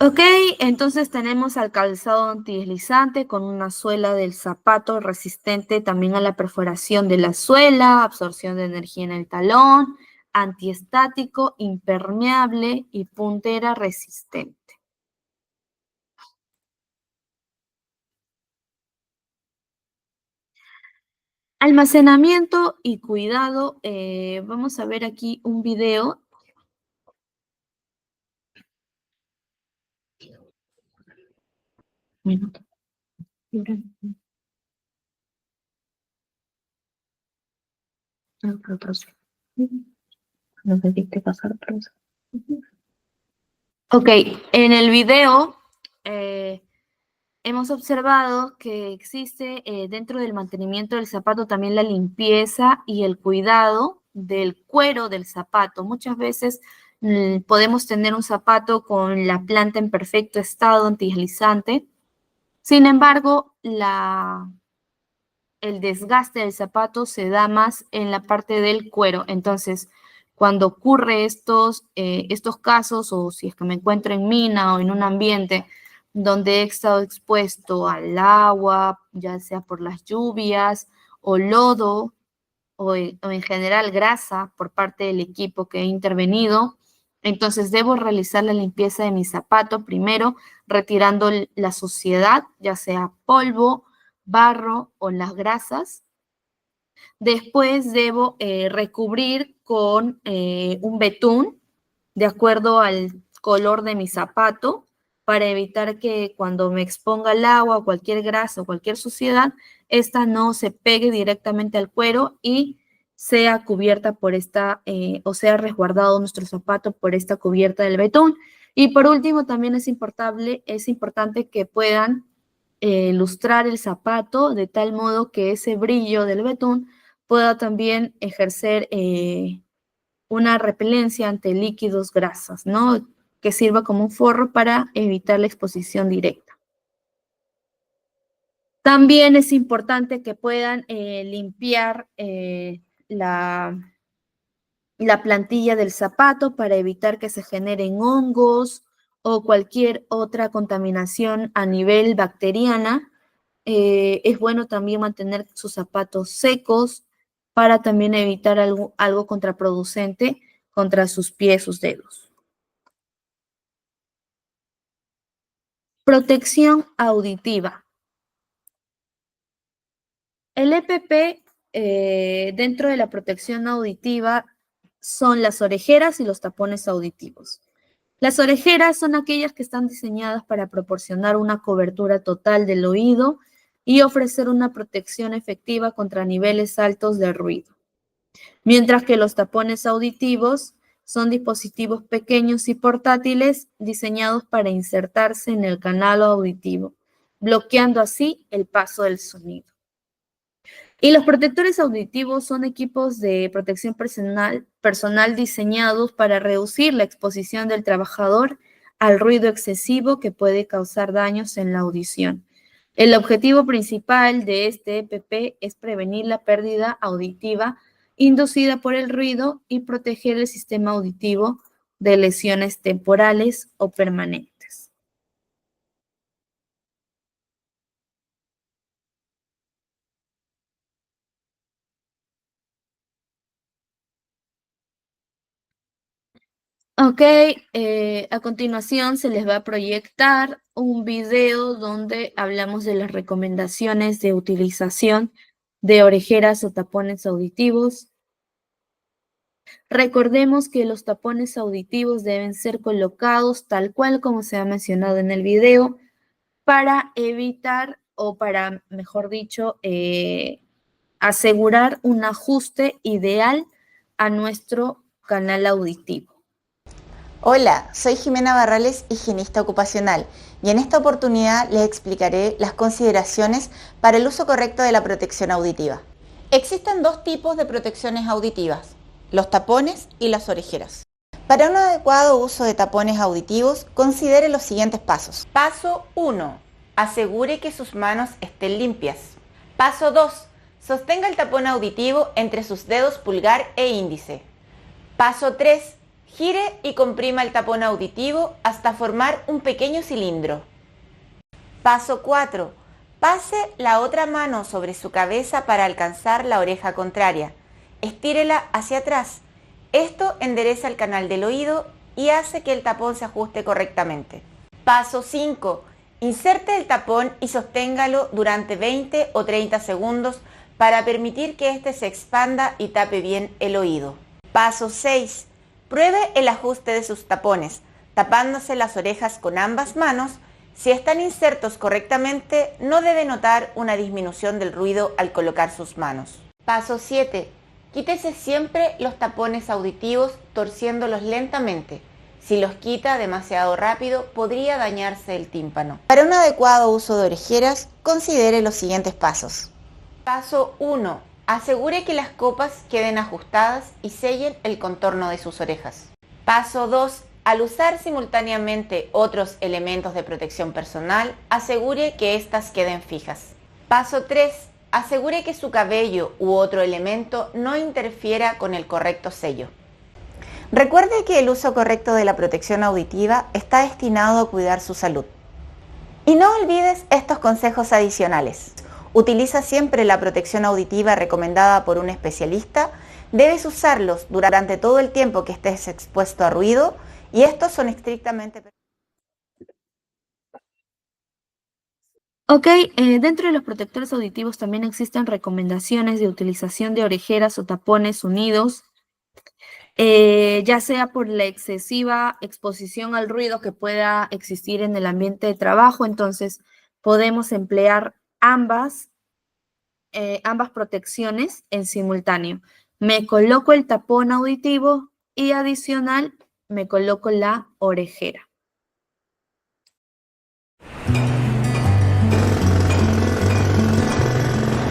Ok, entonces tenemos al calzado antideslizante con una suela del zapato resistente también a la perforación de la suela, absorción de energía en el talón, antiestático, impermeable y puntera resistente. Almacenamiento y cuidado. Vamos a ver aquí un video. Minuto. Ok, en el video hemos observado que existe dentro del mantenimiento del zapato también la limpieza y el cuidado del cuero del zapato. Muchas veces podemos tener un zapato con la planta en perfecto estado antideslizante. Sin embargo, el desgaste del zapato se da más en la parte del cuero. Entonces, cuando ocurre estos casos, o si es que me encuentro en mina o en un ambiente donde he estado expuesto al agua, ya sea por las lluvias o lodo, o en general grasa por parte del equipo que he intervenido, entonces debo realizar la limpieza de mi zapato primero, retirando la suciedad, ya sea polvo, barro o las grasas. Después debo recubrir con un betún de acuerdo al color de mi zapato para evitar que cuando me exponga al agua o cualquier grasa o cualquier suciedad, esta no se pegue directamente al cuero y sea cubierta por esta, o sea resguardado nuestro zapato por esta cubierta del betún. Y por último, también es importante que puedan lustrar el zapato de tal modo que ese brillo del betún pueda también ejercer una repelencia ante líquidos grasas, ¿no? Que sirva como un forro para evitar la exposición directa. También es importante que puedan limpiar la plantilla del zapato para evitar que se generen hongos o cualquier otra contaminación a nivel bacteriana. Es bueno también mantener sus zapatos secos para también evitar algo contraproducente contra sus pies, sus dedos. Protección auditiva. El EPP dentro de la protección auditiva son las orejeras y los tapones auditivos. Las orejeras son aquellas que están diseñadas para proporcionar una cobertura total del oído y ofrecer una protección efectiva contra niveles altos de ruido. Mientras que los tapones auditivos son dispositivos pequeños y portátiles diseñados para insertarse en el canal auditivo, bloqueando así el paso del sonido. Y los protectores auditivos son equipos de protección personal diseñados para reducir la exposición del trabajador al ruido excesivo que puede causar daños en la audición. El objetivo principal de este EPP es prevenir la pérdida auditiva inducida por el ruido y proteger el sistema auditivo de lesiones temporales o permanentes. Ok, a continuación se les va a proyectar un video donde hablamos de las recomendaciones de utilización de orejeras o tapones auditivos. Recordemos que los tapones auditivos deben ser colocados tal cual como se ha mencionado en el video para evitar o para, mejor dicho, asegurar un ajuste ideal a nuestro canal auditivo. Hola, soy Jimena Barrales, higienista ocupacional, y en esta oportunidad les explicaré las consideraciones para el uso correcto de la protección auditiva. Existen dos tipos de protecciones auditivas, los tapones y las orejeras. Para un adecuado uso de tapones auditivos, considere los siguientes pasos. Paso 1. Asegure que sus manos estén limpias. Paso 2. Sostenga el tapón auditivo entre sus dedos pulgar e índice. Paso 3. Gire y comprima el tapón auditivo hasta formar un pequeño cilindro. Paso 4. Pase la otra mano sobre su cabeza para alcanzar la oreja contraria. Estírela hacia atrás. Esto endereza el canal del oído y hace que el tapón se ajuste correctamente. Paso 5. Inserte el tapón y sosténgalo durante 20 o 30 segundos para permitir que éste se expanda y tape bien el oído. Paso 6. Pruebe el ajuste de sus tapones, tapándose las orejas con ambas manos. Si están insertos correctamente, no debe notar una disminución del ruido al colocar sus manos. Paso 7. Quítese siempre los tapones auditivos torciéndolos lentamente. Si los quita demasiado rápido, podría dañarse el tímpano. Para un adecuado uso de orejeras, considere los siguientes pasos. Paso 1. Asegure que las copas queden ajustadas y sellen el contorno de sus orejas. Paso 2. Al usar simultáneamente otros elementos de protección personal, asegure que éstas queden fijas. Paso 3. Asegure que su cabello u otro elemento no interfiera con el correcto sello. Recuerde que el uso correcto de la protección auditiva está destinado a cuidar su salud. Y no olvides estos consejos adicionales. Utiliza siempre la protección auditiva recomendada por un especialista. Debes usarlos durante todo el tiempo que estés expuesto a ruido y estos son estrictamente... Ok, dentro de los protectores auditivos también existen recomendaciones de utilización de orejeras o tapones unidos, ya sea por la excesiva exposición al ruido que pueda existir en el ambiente de trabajo. Entonces podemos emplear ambas protecciones en simultáneo. Me coloco el tapón auditivo y adicional me coloco la orejera.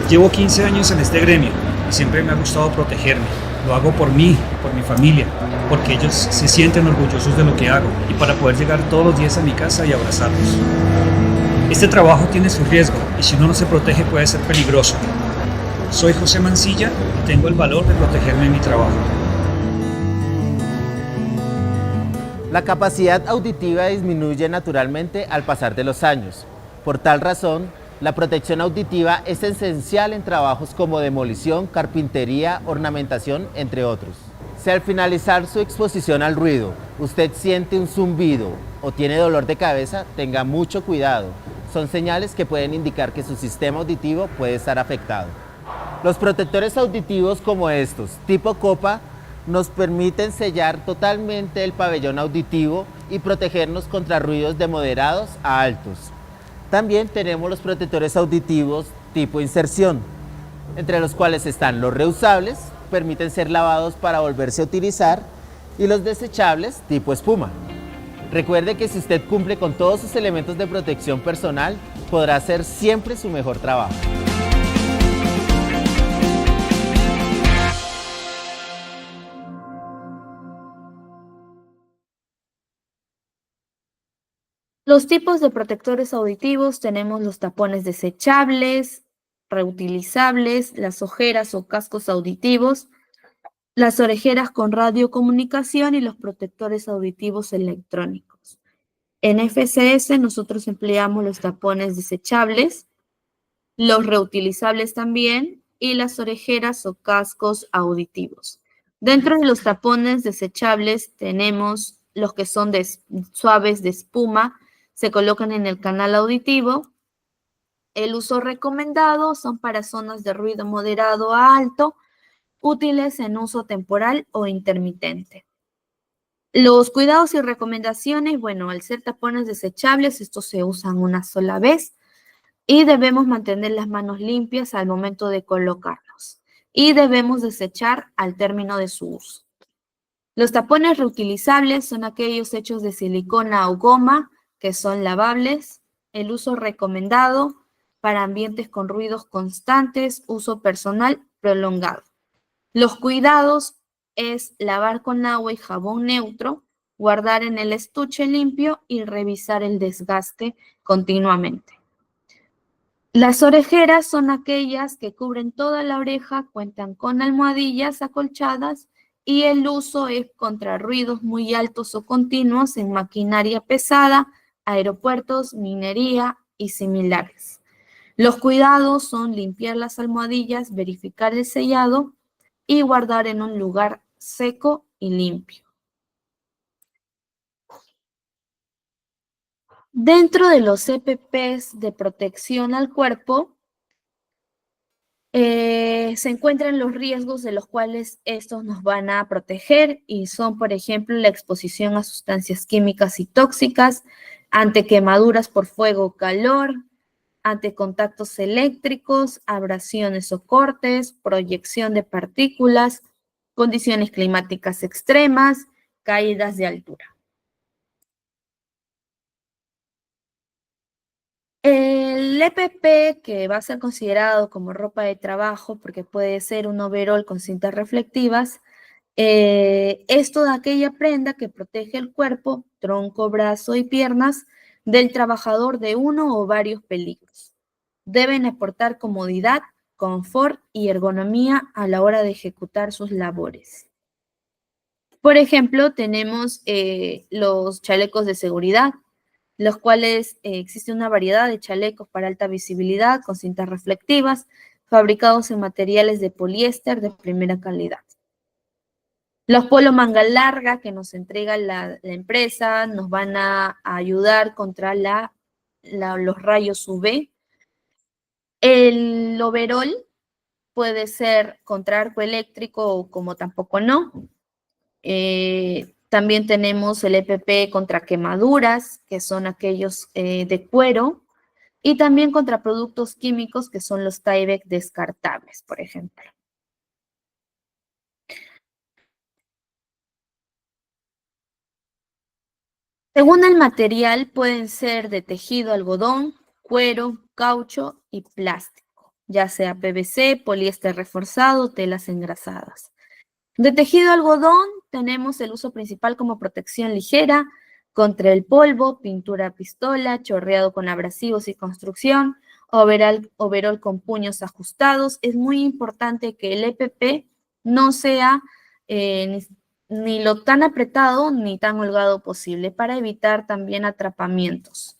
Llevo 15 años en este gremio y siempre me ha gustado protegerme. Lo hago por mí, por mi familia, porque ellos se sienten orgullosos de lo que hago y para poder llegar todos los días a mi casa y abrazarlos. Este trabajo tiene su riesgo y si uno no se protege puede ser peligroso. Soy José Mancilla y tengo el valor de protegerme en mi trabajo. La capacidad auditiva disminuye naturalmente al pasar de los años. Por tal razón, la protección auditiva es esencial en trabajos como demolición, carpintería, ornamentación, entre otros. Si al finalizar su exposición al ruido, usted siente un zumbido o tiene dolor de cabeza, tenga mucho cuidado. Son señales que pueden indicar que su sistema auditivo puede estar afectado. Los protectores auditivos como estos, tipo copa, nos permiten sellar totalmente el pabellón auditivo y protegernos contra ruidos de moderados a altos. También tenemos los protectores auditivos tipo inserción, entre los cuales están los reusables, permiten ser lavados para volverse a utilizar, y los desechables tipo espuma. Recuerde que si usted cumple con todos sus elementos de protección personal, podrá hacer siempre su mejor trabajo. Los tipos de protectores auditivos tenemos los tapones desechables, reutilizables, las ojeras o cascos auditivos, las orejeras con radiocomunicación y los protectores auditivos electrónicos. En FCS nosotros empleamos los tapones desechables, los reutilizables también, y las orejeras o cascos auditivos. Dentro de los tapones desechables tenemos los que son suaves de espuma, se colocan en el canal auditivo. El uso recomendado son para zonas de ruido moderado a alto, útiles en uso temporal o intermitente. Los cuidados y recomendaciones, bueno, al ser tapones desechables, estos se usan una sola vez y debemos mantener las manos limpias al momento de colocarlos y debemos desechar al término de su uso. Los tapones reutilizables son aquellos hechos de silicona o goma que son lavables. El uso recomendado para ambientes con ruidos constantes, uso personal prolongado. Los cuidados es lavar con agua y jabón neutro, guardar en el estuche limpio y revisar el desgaste continuamente. Las orejeras son aquellas que cubren toda la oreja, cuentan con almohadillas acolchadas y el uso es contra ruidos muy altos o continuos en maquinaria pesada, aeropuertos, minería y similares. Los cuidados son limpiar las almohadillas, verificar el sellado y guardar en un lugar seco y limpio. Dentro de los EPPs de protección al cuerpo, se encuentran los riesgos de los cuales estos nos van a proteger y son, por ejemplo, la exposición a sustancias químicas y tóxicas, ante quemaduras por fuego o calor, ante contactos eléctricos, abrasiones o cortes, proyección de partículas, condiciones climáticas extremas, caídas de altura. El EPP, que va a ser considerado como ropa de trabajo, porque puede ser un overol con cintas reflectivas, es toda aquella prenda que protege el cuerpo, tronco, brazo y piernas del trabajador de uno o varios peligros. Deben aportar comodidad, confort y ergonomía a la hora de ejecutar sus labores. Por ejemplo, tenemos los chalecos de seguridad, los cuales existe una variedad de chalecos para alta visibilidad con cintas reflectivas, fabricados en materiales de poliéster de primera calidad. Los polo manga larga que nos entrega la empresa nos van a ayudar contra los rayos UV. El overol puede ser contra arco eléctrico o como tampoco no. También tenemos el EPP contra quemaduras, que son aquellos de cuero, y también contra productos químicos, que son los Tyvek descartables, por ejemplo. Según el material, pueden ser de tejido algodón, cuero, caucho y plástico, ya sea PVC, poliéster reforzado, telas engrasadas. De tejido algodón tenemos el uso principal como protección ligera contra el polvo, pintura a pistola, chorreado con abrasivos y construcción, overol con puños ajustados. Es muy importante que el EPP no sea ni lo tan apretado ni tan holgado posible para evitar también atrapamientos.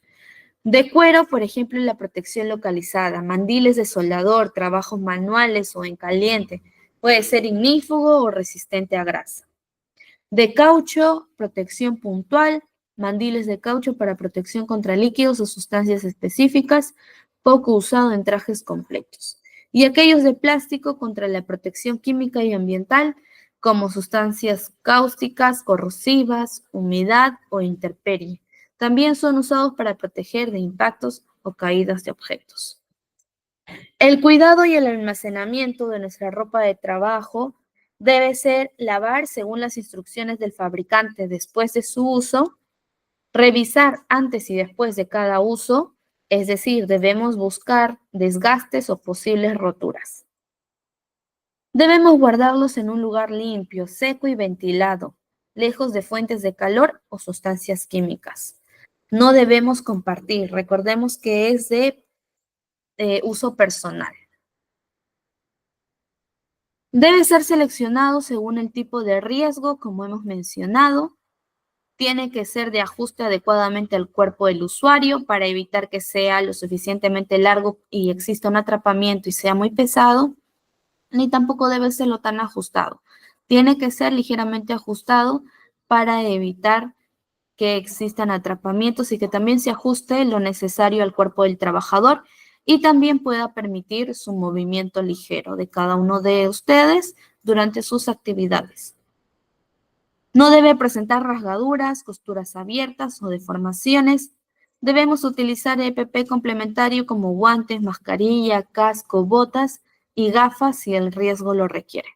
De cuero, por ejemplo, la protección localizada, mandiles de soldador, trabajos manuales o en caliente. Puede ser ignífugo o resistente a grasa. De caucho, protección puntual, mandiles de caucho para protección contra líquidos o sustancias específicas, poco usado en trajes completos. Y aquellos de plástico contra la protección química y ambiental, como sustancias cáusticas, corrosivas, humedad o intemperie. También son usados para proteger de impactos o caídas de objetos. El cuidado y el almacenamiento de nuestra ropa de trabajo debe ser lavar según las instrucciones del fabricante después de su uso, revisar antes y después de cada uso, es decir, debemos buscar desgastes o posibles roturas. Debemos guardarlos en un lugar limpio, seco y ventilado, lejos de fuentes de calor o sustancias químicas. No debemos compartir, recordemos que es de uso personal. Debe ser seleccionado según el tipo de riesgo, como hemos mencionado. Tiene que ser de ajuste adecuadamente al cuerpo del usuario para evitar que sea lo suficientemente largo y exista un atrapamiento y sea muy pesado, ni tampoco debe serlo tan ajustado. Tiene que ser ligeramente ajustado para evitar que existan atrapamientos y que también se ajuste lo necesario al cuerpo del trabajador y también pueda permitir su movimiento ligero de cada uno de ustedes durante sus actividades. No debe presentar rasgaduras, costuras abiertas o deformaciones. Debemos utilizar EPP complementario como guantes, mascarilla, casco, botas y gafas si el riesgo lo requiere.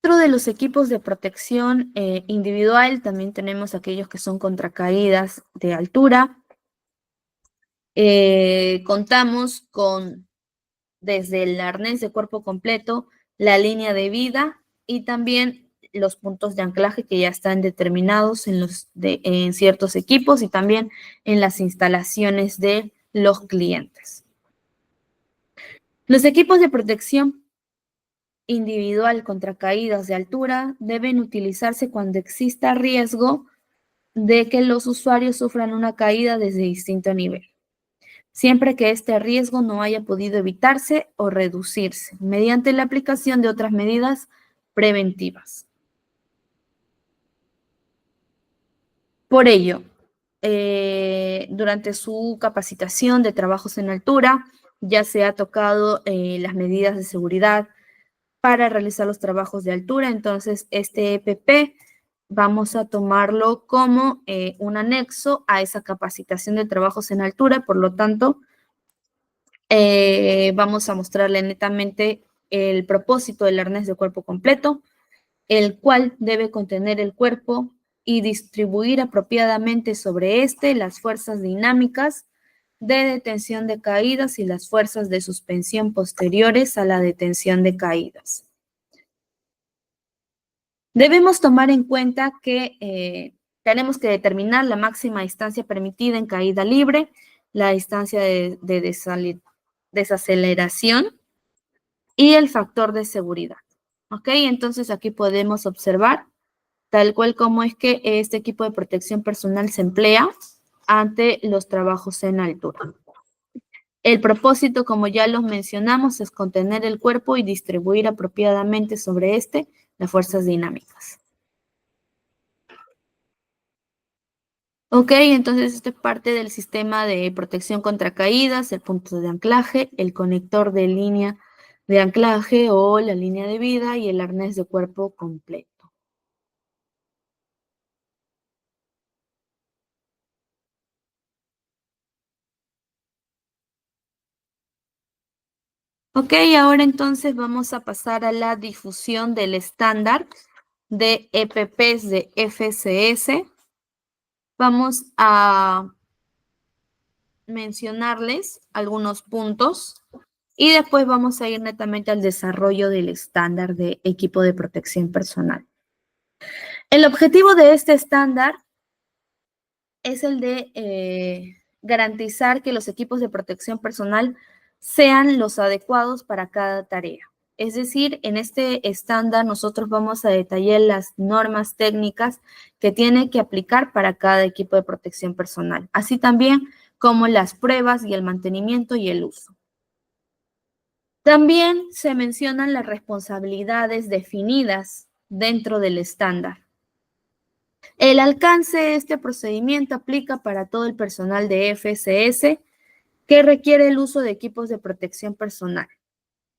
Dentro de los equipos de protección individual también tenemos aquellos que son contra caídas de altura. Contamos con desde el arnés de cuerpo completo, la línea de vida y también los puntos de anclaje que ya están determinados en ciertos equipos y también en las instalaciones de los clientes. Los equipos de protección individual contra caídas de altura deben utilizarse cuando exista riesgo de que los usuarios sufran una caída desde distinto nivel, siempre que este riesgo no haya podido evitarse o reducirse mediante la aplicación de otras medidas preventivas. Por ello, durante su capacitación de trabajos en altura, ya se ha tocado las medidas de seguridad para realizar los trabajos de altura. Entonces, este EPP vamos a tomarlo como un anexo a esa capacitación de trabajos en altura. Por lo tanto, vamos a mostrarle netamente el propósito del arnés de cuerpo completo, el cual debe contener el cuerpo y distribuir apropiadamente sobre este las fuerzas dinámicas de detención de caídas y las fuerzas de suspensión posteriores a la detención de caídas. Debemos tomar en cuenta que tenemos que determinar la máxima distancia permitida en caída libre, la distancia de desaceleración y el factor de seguridad. ¿Ok? Entonces aquí podemos observar tal cual como es que este equipo de protección personal se emplea ante los trabajos en altura. El propósito, como ya los mencionamos, es contener el cuerpo y distribuir apropiadamente sobre este las fuerzas dinámicas. Ok, entonces esto es parte del sistema de protección contra caídas, el punto de anclaje, el conector de línea de anclaje o la línea de vida y el arnés de cuerpo completo. Ok, ahora entonces vamos a pasar a la difusión del estándar de EPPs de FCS. Vamos a mencionarles algunos puntos y después vamos a ir netamente al desarrollo del estándar de equipo de protección personal. El objetivo de este estándar es el de garantizar que los equipos de protección personal sean los adecuados para cada tarea. Es decir, en este estándar nosotros vamos a detallar las normas técnicas que tiene que aplicar para cada equipo de protección personal, así también como las pruebas y el mantenimiento y el uso. También se mencionan las responsabilidades definidas dentro del estándar. El alcance de este procedimiento aplica para todo el personal de FCS que requiere el uso de equipos de protección personal.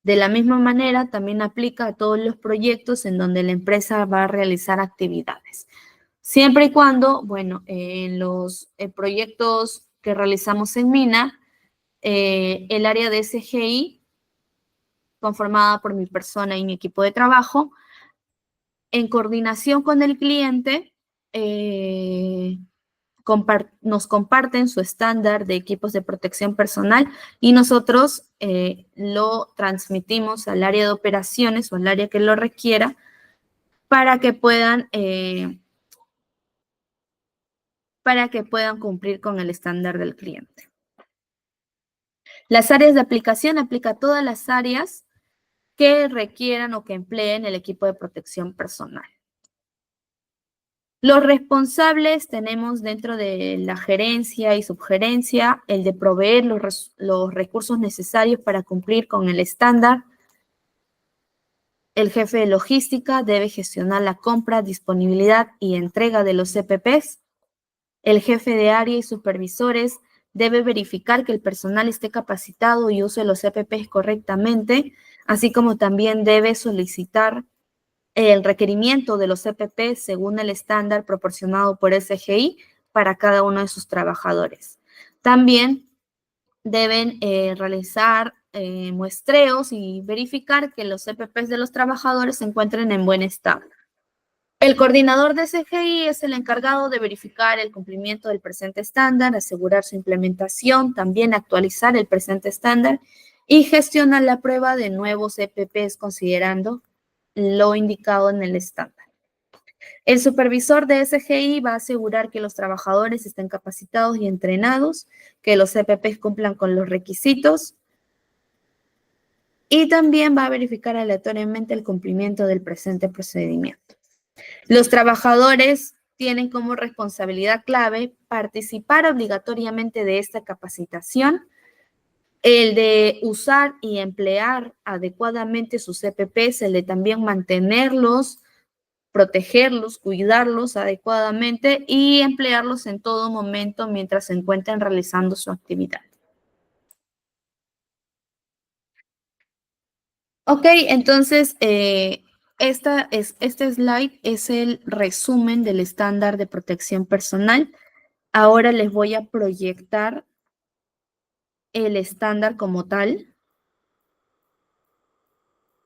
De la misma manera, también aplica a todos los proyectos en donde la empresa va a realizar actividades. Siempre y cuando, bueno, en los proyectos que realizamos en MINA, el área de SGI, conformada por mi persona y mi equipo de trabajo, en coordinación con el cliente, nos comparten su estándar de equipos de protección personal y nosotros lo transmitimos al área de operaciones o al área que lo requiera para que puedan para que puedan cumplir con el estándar del cliente. Las áreas de aplicación aplica a todas las áreas que requieran o que empleen el equipo de protección personal. Los responsables tenemos dentro de la gerencia y subgerencia el de proveer los recursos necesarios para cumplir con el estándar. El jefe de logística debe gestionar la compra, disponibilidad y entrega de los CPPs. El jefe de área y supervisores debe verificar que el personal esté capacitado y use los CPPs correctamente, así como también debe solicitar el requerimiento de los CPP según el estándar proporcionado por SGI para cada uno de sus trabajadores. También deben realizar muestreos y verificar que los CPPs de los trabajadores se encuentren en buen estado. El coordinador de SGI es el encargado de verificar el cumplimiento del presente estándar, asegurar su implementación, también actualizar el presente estándar y gestionar la prueba de nuevos CPPs considerando lo indicado en el estándar. El supervisor de SGI va a asegurar que los trabajadores estén capacitados y entrenados, que los CPPs cumplan con los requisitos y también va a verificar aleatoriamente el cumplimiento del presente procedimiento. Los trabajadores tienen como responsabilidad clave participar obligatoriamente de esta capacitación, el de usar y emplear adecuadamente sus CPPs, el de también mantenerlos, protegerlos, cuidarlos adecuadamente y emplearlos en todo momento mientras se encuentren realizando su actividad. Ok, entonces este slide es el resumen del estándar de protección personal. Ahora les voy a proyectar el estándar como tal.